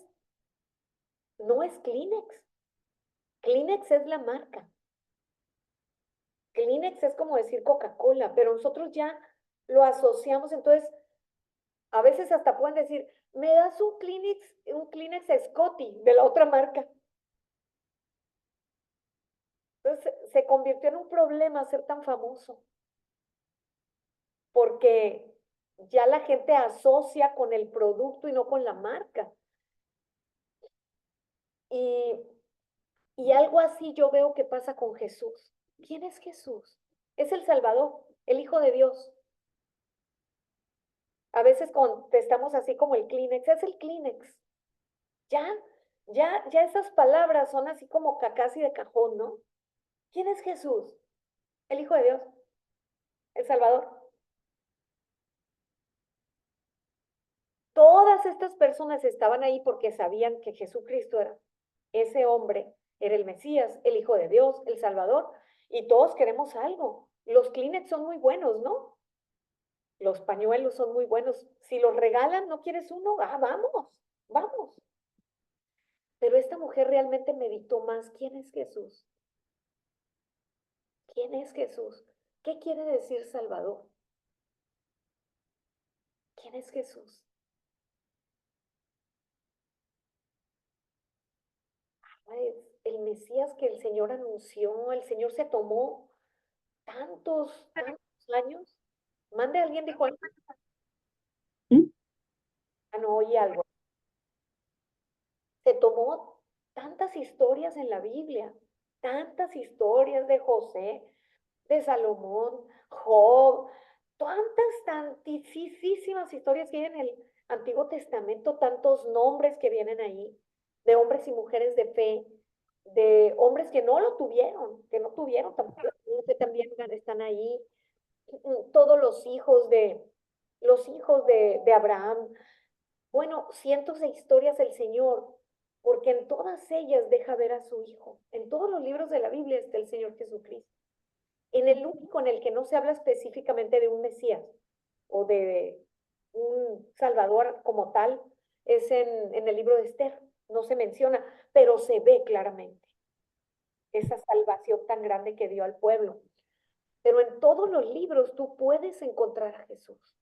No es Kleenex. Kleenex es la marca. Kleenex es como decir Coca-Cola, pero nosotros ya lo asociamos, entonces a veces hasta pueden decir, ¿me das un Kleenex Scotty de la otra marca? Entonces se convirtió en un problema ser tan famoso, porque ya la gente asocia con el producto y no con la marca. Y, y algo así yo veo que pasa con Jesús. ¿Quién es Jesús? Es el Salvador, el Hijo de Dios. A veces contestamos así como el Kleenex, es el Kleenex. Ya, ya esas palabras son así como casi de cajón, ¿no? ¿Quién es Jesús? El Hijo de Dios, el Salvador. Todas estas personas estaban ahí porque sabían que Jesucristo era ese hombre, era el Mesías, el Hijo de Dios, el Salvador, y todos queremos algo. Los Kleenex son muy buenos, ¿no? Los pañuelos son muy buenos. Si los regalan, ¿no quieres uno? Ah, vamos, vamos. Pero esta mujer realmente meditó más. ¿Quién es Jesús? ¿Quién es Jesús? ¿Qué quiere decir Salvador? ¿Quién es Jesús? Es el Mesías que el Señor anunció. El Señor se tomó tantos años. Mande a alguien, dijo, ¿Mm? ah, no oí algo. Se tomó tantas historias en la Biblia, tantas historias de José, de Salomón, Job, tantísimas historias que hay en el Antiguo Testamento, tantos nombres que vienen ahí, de hombres y mujeres de fe, de hombres que no lo tuvieron, que no tuvieron tampoco, que también están ahí, todos los hijos de Abraham. Bueno, cientos de historias del Señor, porque en todas ellas deja ver a su Hijo. En todos los libros de la Biblia está el Señor Jesucristo. En el único en el que no se habla específicamente de un Mesías o de un Salvador como tal es en el libro de Esther. No se menciona, pero se ve claramente esa salvación tan grande que dio al pueblo. Pero en todos los libros tú puedes encontrar a Jesús.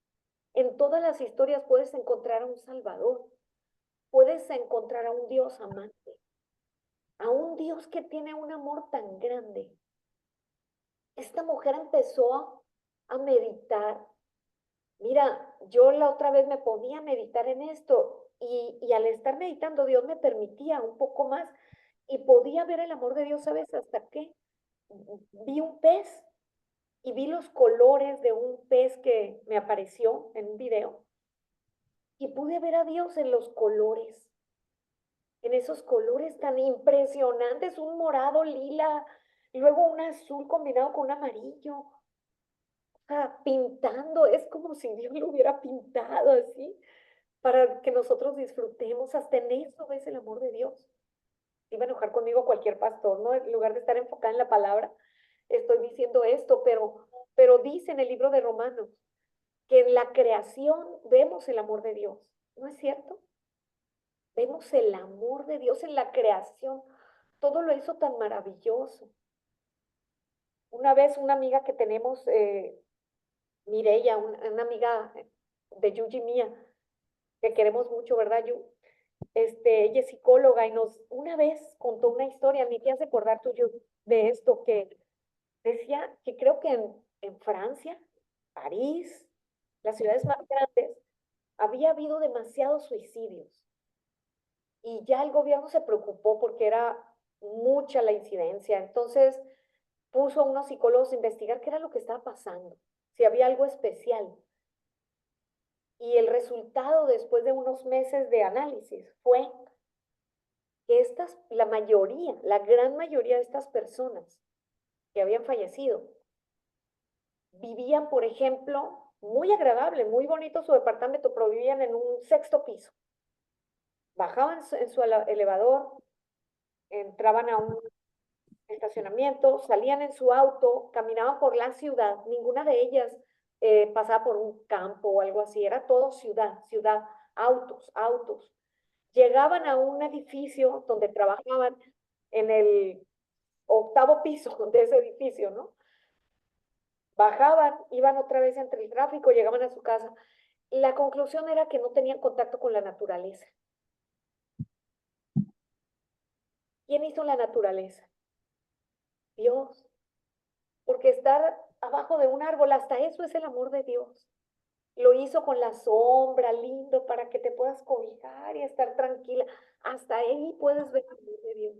En todas las historias puedes encontrar a un Salvador. Puedes encontrar a un Dios amante, a un Dios que tiene un amor tan grande. Esta mujer empezó a meditar. Mira, yo la otra vez me ponía a meditar en esto y al estar meditando Dios me permitía un poco más y podía ver el amor de Dios, ¿sabes hasta qué? Vi un pez y vi los colores de un pez que me apareció en un video y pude ver a Dios en los colores, en esos colores tan impresionantes, un morado, lila, y luego un azul combinado con un amarillo. Pintando, es como si Dios lo hubiera pintado así, para que nosotros disfrutemos, hasta en eso ves el amor de Dios. Iba a enojar conmigo cualquier pastor, ¿no? En lugar de estar enfocada en la palabra, estoy diciendo esto, pero dice en el libro de Romanos que en la creación vemos el amor de Dios, ¿no es cierto? Vemos el amor de Dios en la creación, todo lo hizo tan maravilloso. Una vez una amiga que tenemos, Mireya, una amiga de Yuji mía, que queremos mucho, ¿verdad, Yu? Ella es psicóloga y una vez contó una historia, me hace acordar tú, Yu, de esto, que decía que creo que en Francia, París, las ciudades más grandes, había habido demasiados suicidios y ya el gobierno se preocupó porque era mucha la incidencia. Entonces puso a unos psicólogos a investigar qué era lo que estaba pasando, si había algo especial. Y el resultado después de unos meses de análisis fue que la mayoría, la gran mayoría de estas personas que habían fallecido, vivían, por ejemplo, muy agradable, muy bonito su departamento, pero vivían en un sexto piso. Bajaban en su elevador, entraban a un estacionamiento, salían en su auto, caminaban por la ciudad, ninguna de ellas pasaba por un campo o algo así, era todo ciudad, ciudad, autos, autos. Llegaban a un edificio donde trabajaban en el octavo piso de ese edificio, ¿no? Bajaban, iban otra vez entre el tráfico, llegaban a su casa. La conclusión era que no tenían contacto con la naturaleza. ¿Quién hizo la naturaleza? Dios. Porque estar abajo de un árbol, hasta eso es el amor de Dios. Lo hizo con la sombra, lindo, para que te puedas cobijar y estar tranquila. Hasta ahí puedes ver el amor de Dios.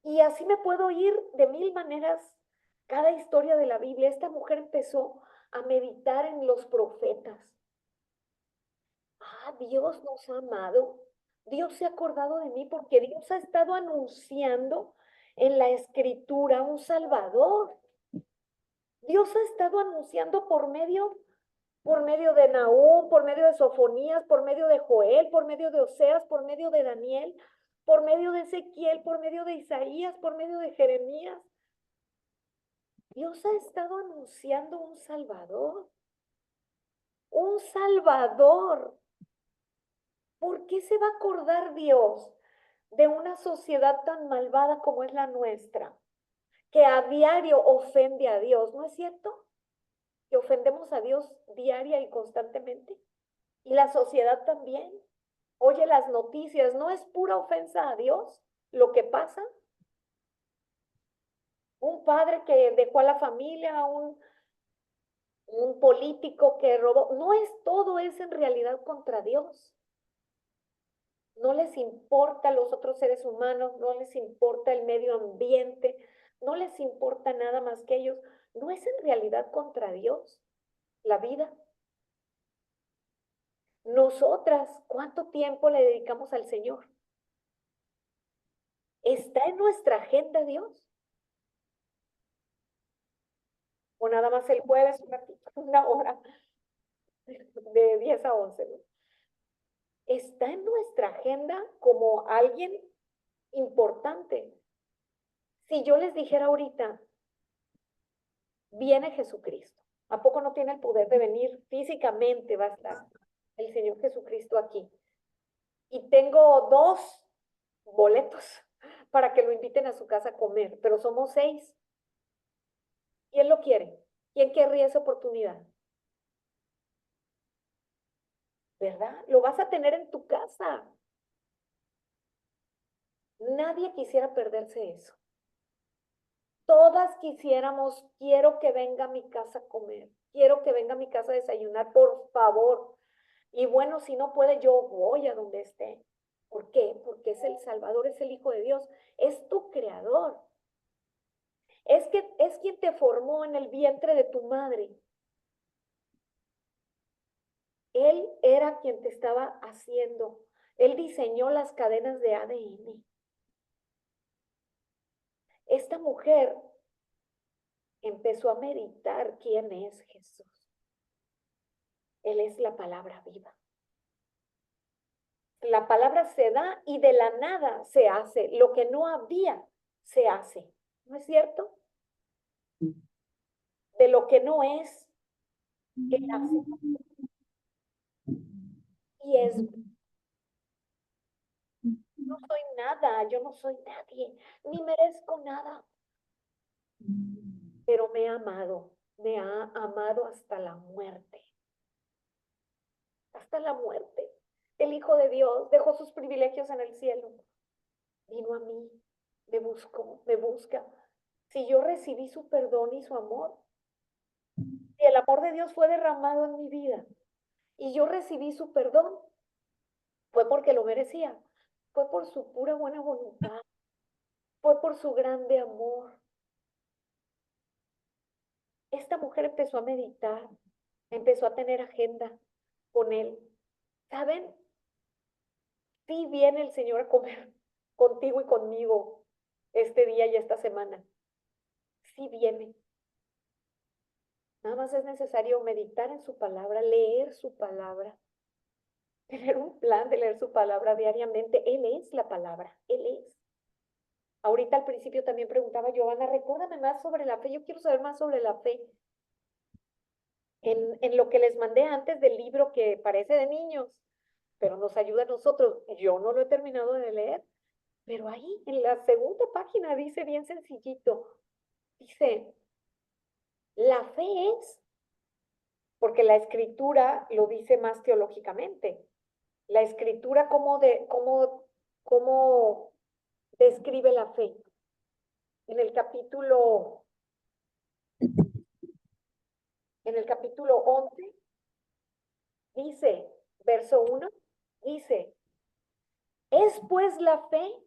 Y así me puedo ir de mil maneras cada historia de la Biblia. Esta mujer empezó a meditar en los profetas. Ah, Dios nos ha amado. Dios se ha acordado de mí porque Dios ha estado anunciando en la escritura un Salvador. Dios ha estado anunciando por medio de Nahum, por medio de Sofonías, por medio de Joel, por medio de Oseas, por medio de Daniel, por medio de Ezequiel, por medio de Isaías, por medio de Jeremías. Dios ha estado anunciando un Salvador. Un Salvador. ¿Por qué se va a acordar Dios de una sociedad tan malvada como es la nuestra, que a diario ofende a Dios? ¿No es cierto? Que ofendemos a Dios diaria y constantemente. Y la sociedad también. Oye las noticias, ¿no es pura ofensa a Dios lo que pasa? Un padre que dejó a la familia, un político que robó, no es todo, es en realidad contra Dios. No les importa los otros seres humanos, no les importa el medio ambiente, no les importa nada más que ellos. No es en realidad contra Dios la vida. Nosotras, ¿cuánto tiempo le dedicamos al Señor? ¿Está en nuestra agenda Dios? O nada más el jueves, una hora de 10 a 11, ¿no? Está en nuestra agenda como alguien importante. Si yo les dijera ahorita, viene Jesucristo, ¿a poco no tiene el poder de venir físicamente? Va a estar el Señor Jesucristo aquí. Y tengo 2 boletos para que lo inviten a su casa a comer, pero somos 6. ¿Quién lo quiere? ¿Quién querría esa oportunidad? ¿Verdad? Lo vas a tener en tu casa. Nadie quisiera perderse eso. Todas quisiéramos, quiero que venga a mi casa a comer, quiero que venga a mi casa a desayunar, por favor. Y bueno, si no puede, yo voy a donde esté. ¿Por qué? Porque es el Salvador, es el Hijo de Dios, es tu creador. Es quien te formó en el vientre de tu madre. Él era quien te estaba haciendo. Él diseñó las cadenas de ADN. Esta mujer empezó a meditar quién es Jesús. Él es la palabra viva. La palabra se da y de la nada se hace. Lo que no había, se hace. ¿No es cierto? De lo que no es, Él hace. Y es, no soy nada, yo no soy nadie, ni merezco nada. Pero me ha amado hasta la muerte. Hasta la muerte. El Hijo de Dios dejó sus privilegios en el cielo. Vino a mí, me buscó, me busca. Si yo recibí su perdón y su amor, si el amor de Dios fue derramado en mi vida y yo recibí su perdón, fue porque lo merecía, fue por su pura buena voluntad, fue por su grande amor. Esta mujer empezó a meditar, empezó a tener agenda con él. ¿Saben? Sí viene el Señor a comer contigo y conmigo este día y esta semana. Sí viene. Nada más es necesario meditar en su palabra, leer su palabra, tener un plan de leer su palabra diariamente. Él es la palabra, Él es. Ahorita al principio también preguntaba Giovanna, recuérdame más sobre la fe, yo quiero saber más sobre la fe. En lo que les mandé antes del libro que parece de niños, pero nos ayuda a nosotros. Yo no lo he terminado de leer, pero ahí en la segunda página dice bien sencillito, dice, la fe es, porque la escritura lo dice más teológicamente, la escritura cómo describe la fe. En el capítulo, en el capítulo 11, dice, verso 1, dice, es pues la fe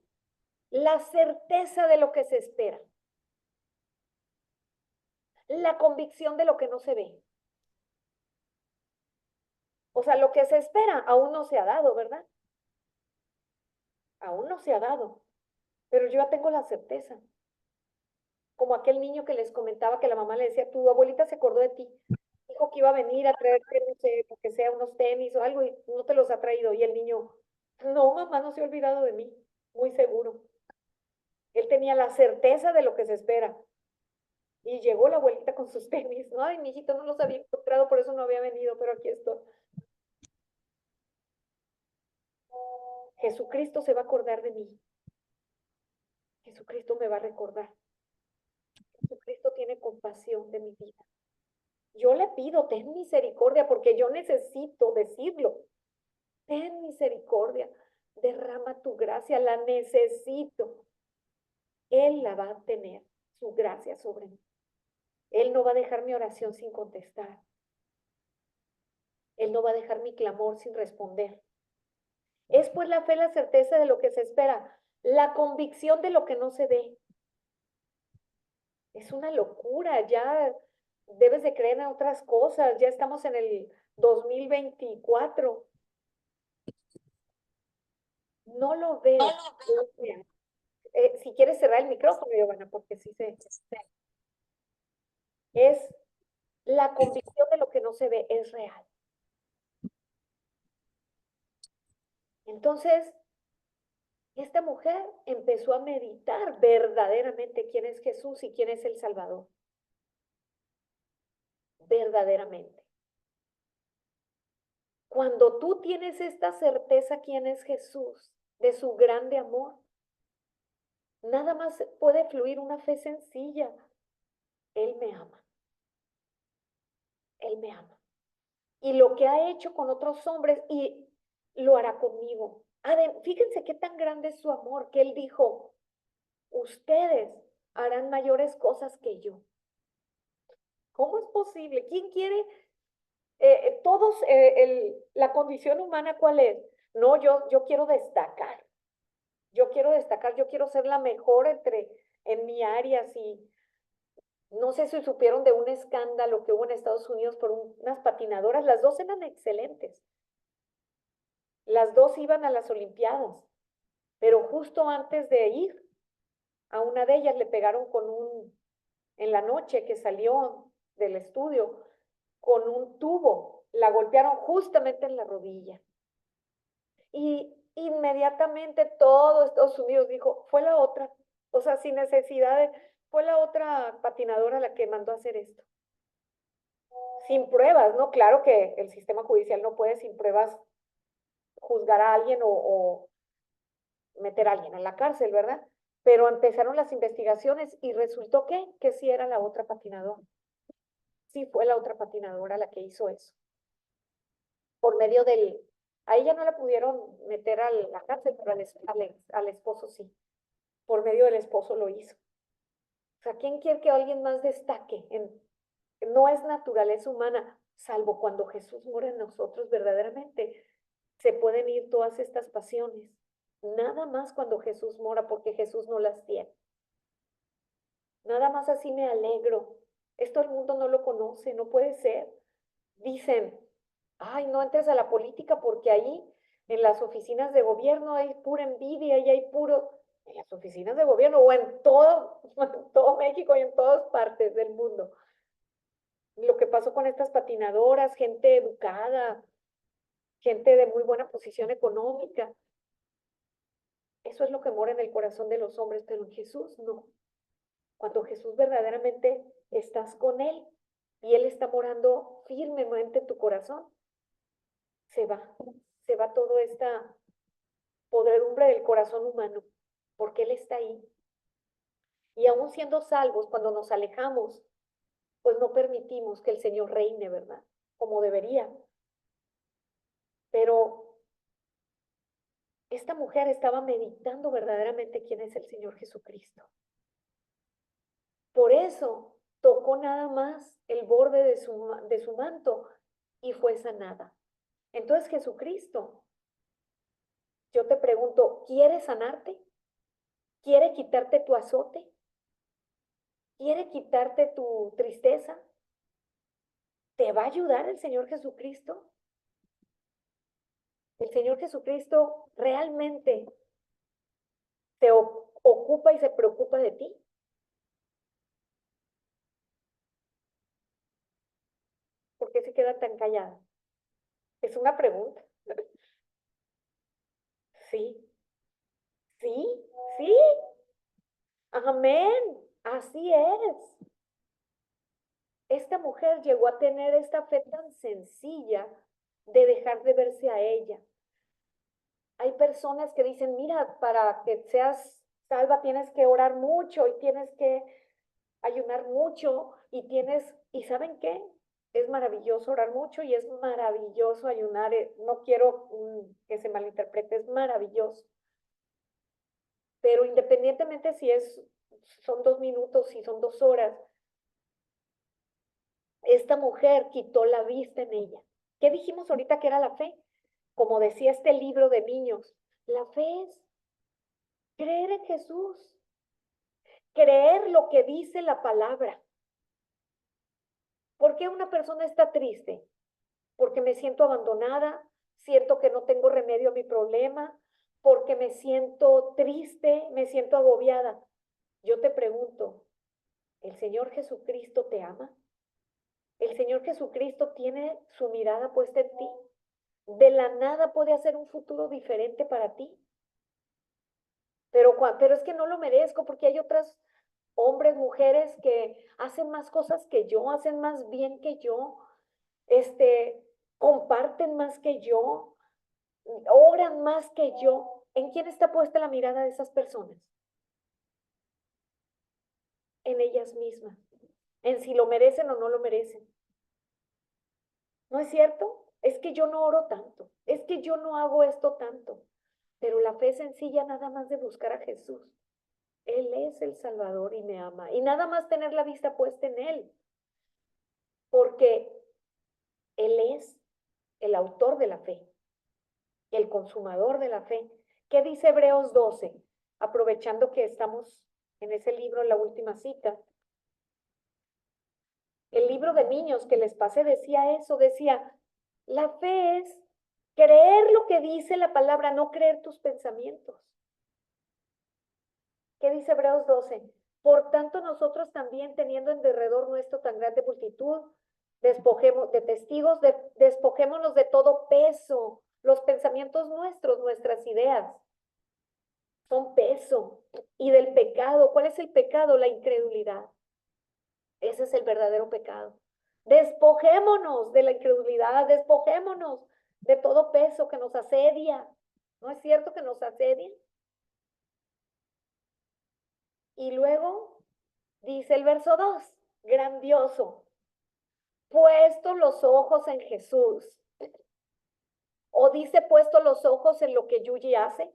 la certeza de lo que se espera, la convicción de lo que no se ve. O sea, lo que se espera aún no se ha dado, ¿verdad? Aún no se ha dado, pero yo ya tengo la certeza. Como aquel niño que les comentaba que la mamá le decía, tu abuelita se acordó de ti, dijo que iba a venir a traerte, no sé, porque sea unos tenis o algo y no te los ha traído. Y el niño, no, mamá, no se ha olvidado de mí, muy seguro. Él tenía la certeza de lo que se espera. Y llegó la abuelita con sus tenis. Ay, mijito, no los había encontrado, por eso no había venido, pero aquí estoy. Jesucristo se va a acordar de mí. Jesucristo me va a recordar. Jesucristo tiene compasión de mi vida. Yo le pido, ten misericordia, porque yo necesito decirlo. Ten misericordia, derrama tu gracia, la necesito. Él la va a tener, su gracia sobre mí. Él no va a dejar mi oración sin contestar. Él no va a dejar mi clamor sin responder. Es pues la fe, la certeza de lo que se espera, la convicción de lo que no se ve. Es una locura, ya debes de creer en otras cosas, ya estamos en el 2024. No lo veo. Si quieres cerrar el micrófono, Giovanna, porque sí es la convicción de lo que no se ve, es real. Entonces, esta mujer empezó a meditar verdaderamente quién es Jesús y quién es el Salvador. Verdaderamente. Cuando tú tienes esta certeza quién es Jesús, de su grande amor, nada más puede fluir una fe sencilla. Él me ama. Él me ama. Y lo que ha hecho con otros hombres, y lo hará conmigo. Fíjense qué tan grande es su amor, que Él dijo, ustedes harán mayores cosas que yo. ¿Cómo es posible? ¿Quién quiere? La condición humana, ¿cuál es? No, yo quiero destacar. Yo quiero destacar, yo quiero ser la mejor en mi área. Si, no sé si supieron de un escándalo que hubo en Estados Unidos por unas patinadoras, las dos eran excelentes. Las dos iban a las Olimpiadas, pero justo antes de ir, a una de ellas le pegaron en la noche que salió del estudio, con un tubo, la golpearon justamente en la rodilla. Y inmediatamente todo Estados Unidos dijo, fue la otra, o sea, sin necesidad fue la otra patinadora la que mandó a hacer esto. Sin pruebas, ¿no? Claro que el sistema judicial no puede sin pruebas juzgar a alguien o meter a alguien en la cárcel, ¿verdad? Pero empezaron las investigaciones y resultó que sí era la otra patinadora. Sí fue la otra patinadora la que hizo eso. Por medio a ella no la pudieron meter a la cárcel, pero al esposo sí. Por medio del esposo lo hizo. O sea, ¿quién quiere que alguien más destaque? No es naturaleza humana, salvo cuando Jesús muere en nosotros verdaderamente. Se pueden ir todas estas pasiones. Nada más cuando Jesús mora, porque Jesús no las tiene. Nada más así me alegro. Esto el mundo no lo conoce, no puede ser. Dicen, Ay, no entres a la política porque ahí en las oficinas de gobierno hay pura envidia y hay puro, en las oficinas de gobierno o en todo México y en todas partes del mundo. Lo que pasó con estas patinadoras, gente educada, gente de muy buena posición económica. Eso es lo que mora en el corazón de los hombres, pero en Jesús no. Cuando Jesús verdaderamente estás con Él y Él está morando firmemente en tu corazón, se va, se va toda esta podredumbre del corazón humano, porque Él está ahí. Y aún siendo salvos, cuando nos alejamos, pues no permitimos que el Señor reine, ¿verdad? Como debería. Pero esta mujer estaba meditando verdaderamente quién es el Señor Jesucristo. Por eso tocó nada más el borde de su manto y fue sanada. Entonces Jesucristo, yo te pregunto, ¿quiere sanarte? ¿Quiere quitarte tu azote? ¿Quiere quitarte tu tristeza? ¿Te va a ayudar el Señor Jesucristo? El Señor Jesucristo realmente se ocupa y se preocupa de ti. ¿Por qué se queda tan callada? Es una pregunta. Sí, sí, sí. Amén. Así es. Esta mujer llegó a tener esta fe tan sencilla de dejar de verse a ella. Hay personas que dicen, mira, para que seas salva tienes que orar mucho y tienes que ayunar mucho y ¿saben qué? Es maravilloso orar mucho y es maravilloso ayunar. No quiero que se malinterprete, es maravilloso. Pero independientemente si son 2 minutos, si son 2 horas, esta mujer quitó la vista en ella. ¿Qué dijimos ahorita que era la fe? Como decía este libro de niños, la fe es creer en Jesús, creer lo que dice la palabra. ¿Por qué una persona está triste? Porque me siento abandonada, siento que no tengo remedio a mi problema, porque me siento triste, me siento agobiada. Yo te pregunto, ¿el Señor Jesucristo te ama? ¿El Señor Jesucristo tiene su mirada puesta en ti? ¿De la nada puede hacer un futuro diferente para ti? Pero es que no lo merezco porque hay otras hombres, mujeres que hacen más cosas que yo, hacen más bien que yo, comparten más que yo, oran más que yo. ¿En quién está puesta la mirada de esas personas? En ellas mismas, en si lo merecen o no lo merecen. ¿No es cierto? Es que yo no oro tanto, es que yo no hago esto tanto, pero la fe sencilla nada más de buscar a Jesús. Él es el Salvador y me ama. Y nada más tener la vista puesta en Él, porque Él es el autor de la fe, el consumador de la fe. ¿Qué dice Hebreos 12? Aprovechando que estamos en ese libro, la última cita. El libro de niños que les pasé decía eso, decía, la fe es creer lo que dice la palabra, no creer tus pensamientos. ¿Qué dice Hebreos 12? Por tanto, nosotros también, teniendo en derredor nuestro tan grande multitud, despojemos de testigos, despojémonos de todo peso, los pensamientos nuestros, nuestras ideas, son peso. Y del pecado, ¿cuál es el pecado? La incredulidad. Ese es el verdadero pecado. Despojémonos de la incredulidad, despojémonos de todo peso que nos asedia. ¿No es cierto que nos asedia? Y luego dice el verso 2, grandioso, puesto los ojos en Jesús. O dice puesto los ojos en lo que Yuyi hace,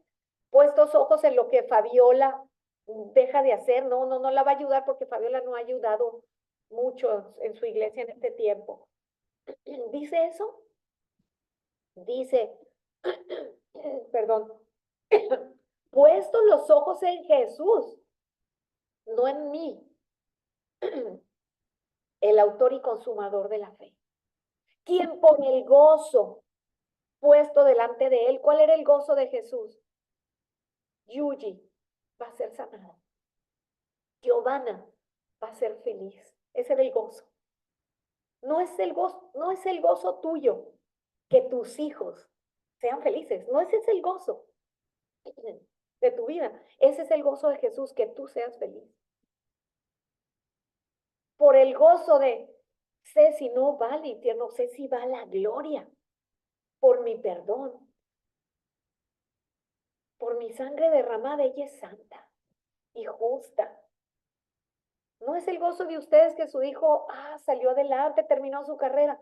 puestos ojos en lo que Fabiola deja de hacer. No la va a ayudar porque Fabiola no ha ayudado mucho en su iglesia en este tiempo. ¿Dice eso? Dice, perdón, puestos los ojos en Jesús, no en mí, el autor y consumador de la fe. quien por el gozo puesto delante de él, ¿cuál era el gozo de Jesús? Yuyi va a ser sanada. Giovanna va a ser feliz. Ese era el gozo. No es el gozo tuyo que tus hijos sean felices. No ese es el gozo de tu vida. Ese es el gozo de Jesús, que tú seas feliz. Por el gozo de, sé si no va al infierno, sé si va a la gloria, por mi perdón, por mi sangre derramada, ella es santa y justa. No es el gozo de ustedes que su hijo salió adelante, terminó su carrera.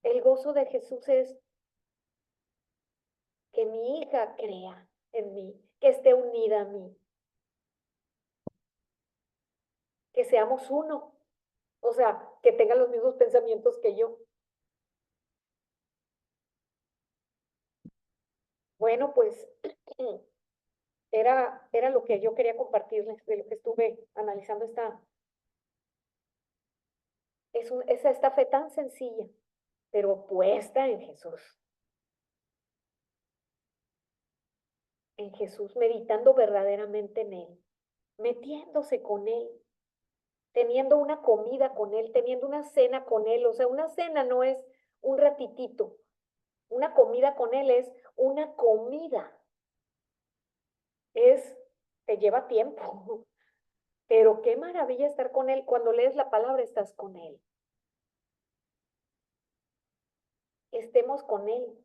El gozo de Jesús es que mi hija crea en mí, que esté unida a mí, que seamos uno, o sea, que tenga los mismos pensamientos que yo. Bueno, pues era lo que yo quería compartirles de lo que estuve analizando esta fe tan sencilla, pero puesta en Jesús. En Jesús, meditando verdaderamente en Él, metiéndose con Él, teniendo una comida con Él, teniendo una cena con Él. O sea, una cena no es un ratitito, una comida con Él es una comida. Te lleva tiempo, pero qué maravilla estar con Él. Cuando lees la palabra, estás con Él. Estemos con Él.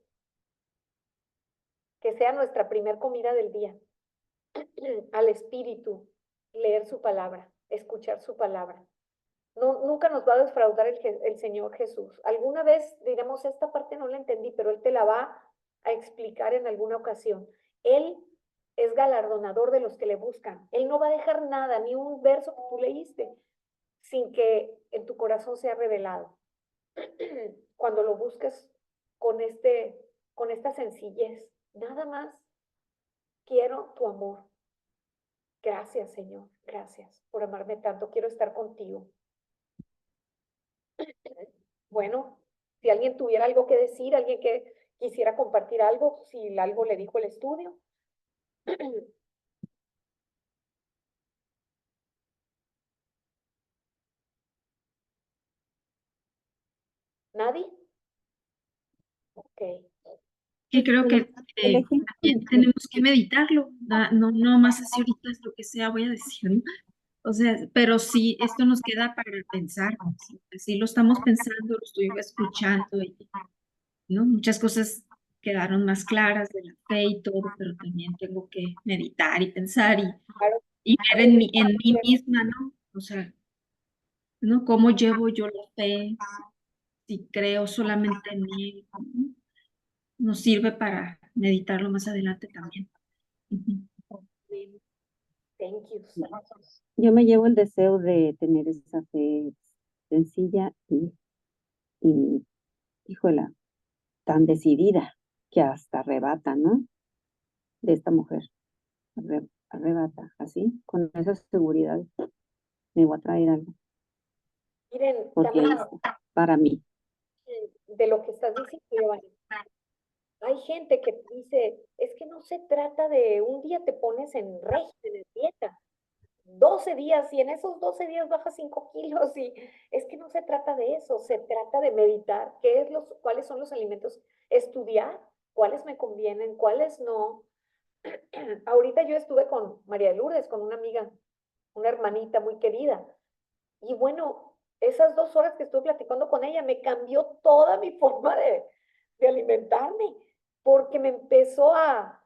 Que sea nuestra primer comida del día. Al Espíritu, leer su palabra, escuchar su palabra. No, nunca nos va a defraudar el Señor Jesús. Alguna vez diremos, esta parte no la entendí, pero Él te la va a explicar en alguna ocasión. Él es galardonador de los que le buscan. Él no va a dejar nada, ni un verso que tú leíste, sin que en tu corazón sea revelado. Cuando lo busques con esta sencillez, nada más quiero tu amor. Gracias, Señor. Gracias por amarme tanto. Quiero estar contigo. Bueno, si alguien tuviera algo que decir, alguien que quisiera compartir algo, si algo le dijo el estudio. ¿Nadie? Ok. Y creo que El ejemplo también tenemos que meditarlo, no más así ahorita es lo que sea, voy a decir, ¿no? O sea, pero sí, esto nos queda para pensar, sí lo estamos pensando, lo estoy escuchando, ¿no? Muchas cosas quedaron más claras de la fe y todo, pero también tengo que meditar y pensar Claro. y ver en mí misma, ¿no? O sea, ¿no? ¿Cómo llevo yo la fe? Si creo solamente en mí, ¿no? Nos sirve para meditarlo más adelante también. Thank you. Yo me llevo el deseo de tener esa fe sencilla y híjola, tan decidida que hasta arrebata, ¿no? De esta mujer. Arrebata, así, con esa seguridad, me voy a traer algo, Miren, porque también para mí. de lo que estás diciendo, Giovanni, hay gente que dice, es que no se trata de un día te pones en régimen, en dieta, 12 días y en esos 12 días bajas 5 kilos y es que no se trata de eso, se trata de meditar cuáles son los alimentos, estudiar cuáles me convienen, cuáles no. Ahorita yo estuve con María de Lourdes, con una amiga, una hermanita muy querida, y bueno, esas 2 horas que estuve platicando con ella me cambió toda mi forma de alimentarme, porque me empezó a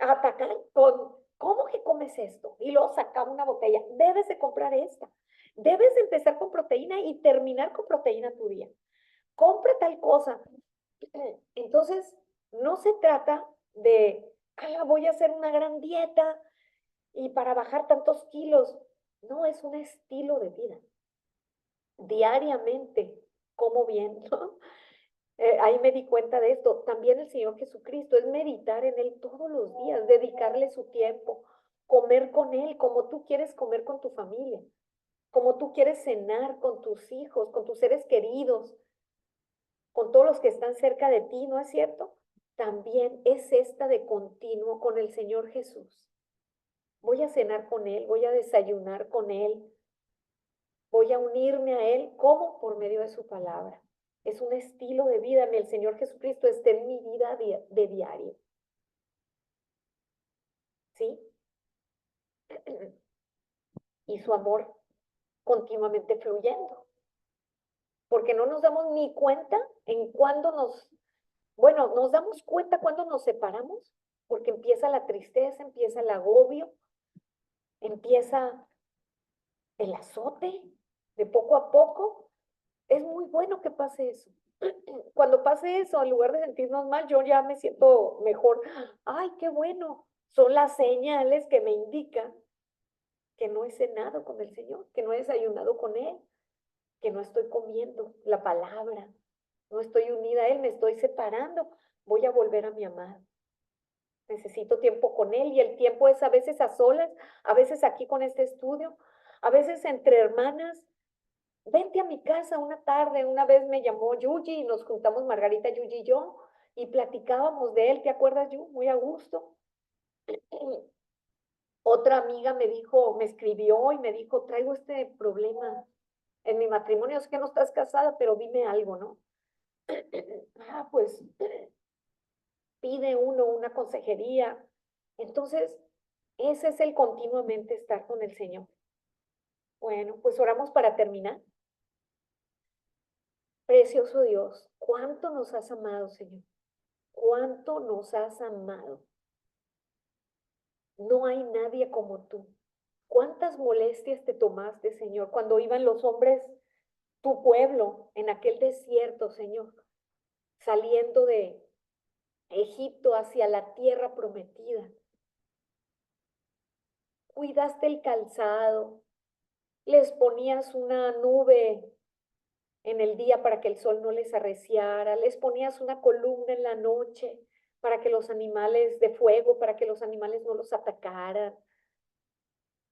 atacar con, ¿cómo que comes esto? Y luego sacaba una botella, debes de comprar esta, debes de empezar con proteína y terminar con proteína tu día. Compra tal cosa. Entonces, no se trata de, voy a hacer una gran dieta y para bajar tantos kilos. No, es un estilo de vida. Diariamente, como bien, ¿no? Ahí me di cuenta de esto. También el Señor Jesucristo es meditar en Él todos los días, dedicarle su tiempo, comer con Él como tú quieres comer con tu familia, como tú quieres cenar con tus hijos, con tus seres queridos. con todos los que están cerca de ti, ¿no es cierto? También es esta de continuo con el Señor Jesús. Voy a cenar con Él, voy a desayunar con Él, voy a unirme a Él, ¿cómo? Por medio de su palabra. Es un estilo de vida, el Señor Jesucristo está en mi vida de diario. ¿Sí? Y su amor continuamente fluyendo. Porque no nos damos ni cuenta en cuándo bueno, nos damos cuenta cuando nos separamos, porque empieza la tristeza, empieza el agobio, empieza el azote de poco a poco. Es muy bueno que pase eso. Cuando pase eso, en lugar de sentirnos mal, yo ya me siento mejor. Ay, qué bueno. Son las señales que me indican que no he cenado con el Señor, que no he desayunado con Él, que no estoy comiendo la palabra, no estoy unida a Él, me estoy separando. Voy a volver a mi amado. Necesito tiempo con Él y el tiempo es a veces a solas, a veces aquí con este estudio, a veces entre hermanas. Vente a mi casa una tarde, una vez me llamó Yuji y nos juntamos Margarita, Yuji y yo y platicábamos de él, ¿te acuerdas, Yu? Muy a gusto. Otra amiga me dijo, me escribió y me dijo, traigo este problema en mi matrimonio, es que no estás casada, pero dime algo, ¿no? Pues pide uno una consejería. Entonces, ese es el continuamente estar con el Señor. Bueno, pues oramos para terminar. Precioso Dios, ¿cuánto nos has amado, Señor? ¿Cuánto nos has amado? No hay nadie como tú. ¿Cuántas molestias te tomaste, Señor, cuando iban los hombres, tu pueblo, en aquel desierto, Señor, saliendo de Egipto hacia la tierra prometida? Cuidaste el calzado, les ponías una nube en el día para que el sol no les arreciara, les ponías una columna en la noche para que los animales de fuego, para que los animales no los atacaran.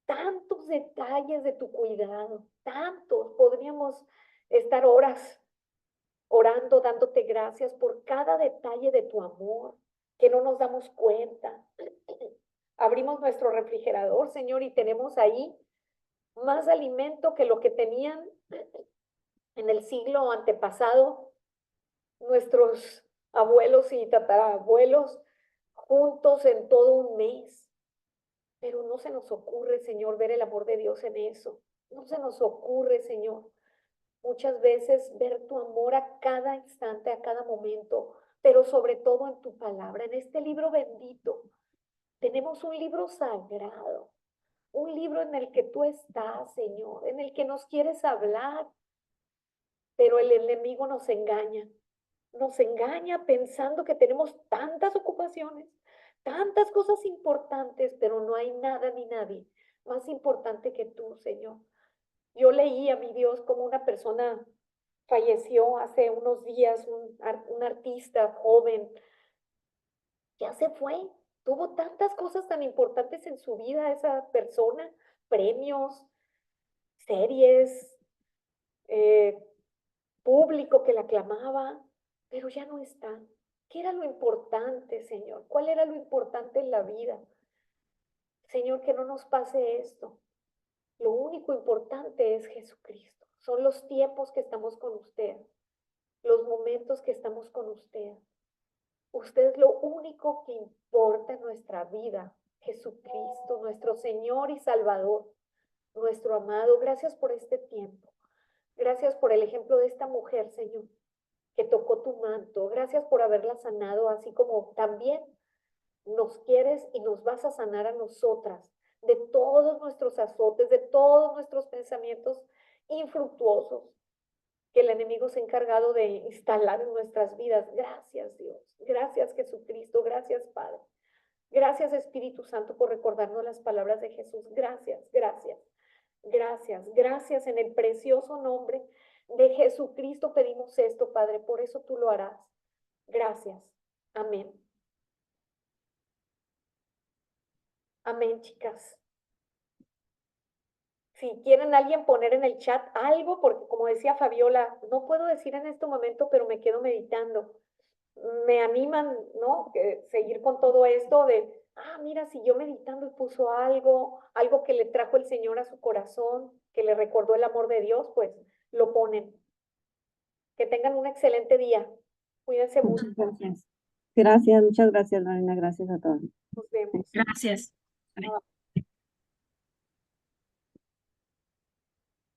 Tantos detalles de tu cuidado, tantos. Podríamos estar horas orando, dándote gracias por cada detalle de tu amor, que no nos damos cuenta. Abrimos nuestro refrigerador, Señor, y tenemos ahí más alimento que lo que tenían en el siglo antepasado nuestros abuelos y tatarabuelos juntos en todo un mes. Pero no se nos ocurre, Señor, ver el amor de Dios en eso. No se nos ocurre, Señor, muchas veces ver tu amor a cada instante, a cada momento, pero sobre todo en tu palabra, en este libro bendito. Tenemos un libro sagrado, un libro en el que tú estás, Señor, en el que nos quieres hablar, pero el enemigo nos engaña pensando que tenemos tantas ocupaciones, tantas cosas importantes, pero no hay nada ni nadie más importante que tú, Señor. Yo leí a mi Dios como una persona falleció hace unos días, un artista joven, ya se fue. Tuvo tantas cosas tan importantes en su vida esa persona, premios, series, eh, público que la aclamaba, pero ya no está. ¿Qué era lo importante, Señor? ¿Cuál era lo importante en la vida? Señor, que no nos pase esto. Lo único importante es Jesucristo. Son los tiempos que estamos con usted, los momentos que estamos con usted. Usted es lo único que importa en nuestra vida. Jesucristo, nuestro Señor y Salvador, nuestro amado. Gracias por este tiempo. Gracias por el ejemplo de esta mujer, Señor, que tocó tu manto. Gracias por haberla sanado, así como también nos quieres y nos vas a sanar a nosotras de todos nuestros azotes, de todos nuestros pensamientos infructuosos que el enemigo se ha encargado de instalar en nuestras vidas. Gracias, Dios. Gracias, Jesucristo. Gracias, Padre. Gracias, Espíritu Santo, por recordarnos las palabras de Jesús. Gracias, gracias, gracias, gracias. En el precioso nombre de Jesucristo pedimos esto, Padre. Por eso tú lo harás. Gracias. Amén. Amén, chicas. Si quieren alguien poner en el chat algo, porque como decía Fabiola, no puedo decir en este momento, pero me quedo meditando. Me animan, ¿no? Seguir con todo esto de, mira, siguió meditando y puso algo que le trajo el Señor a su corazón, que le recordó el amor de Dios, pues lo ponen. Que tengan un excelente día. Cuídense mucho. Muchas gracias. Gracias, muchas gracias, Lorena. Gracias a todos. Nos vemos. Gracias. Bye.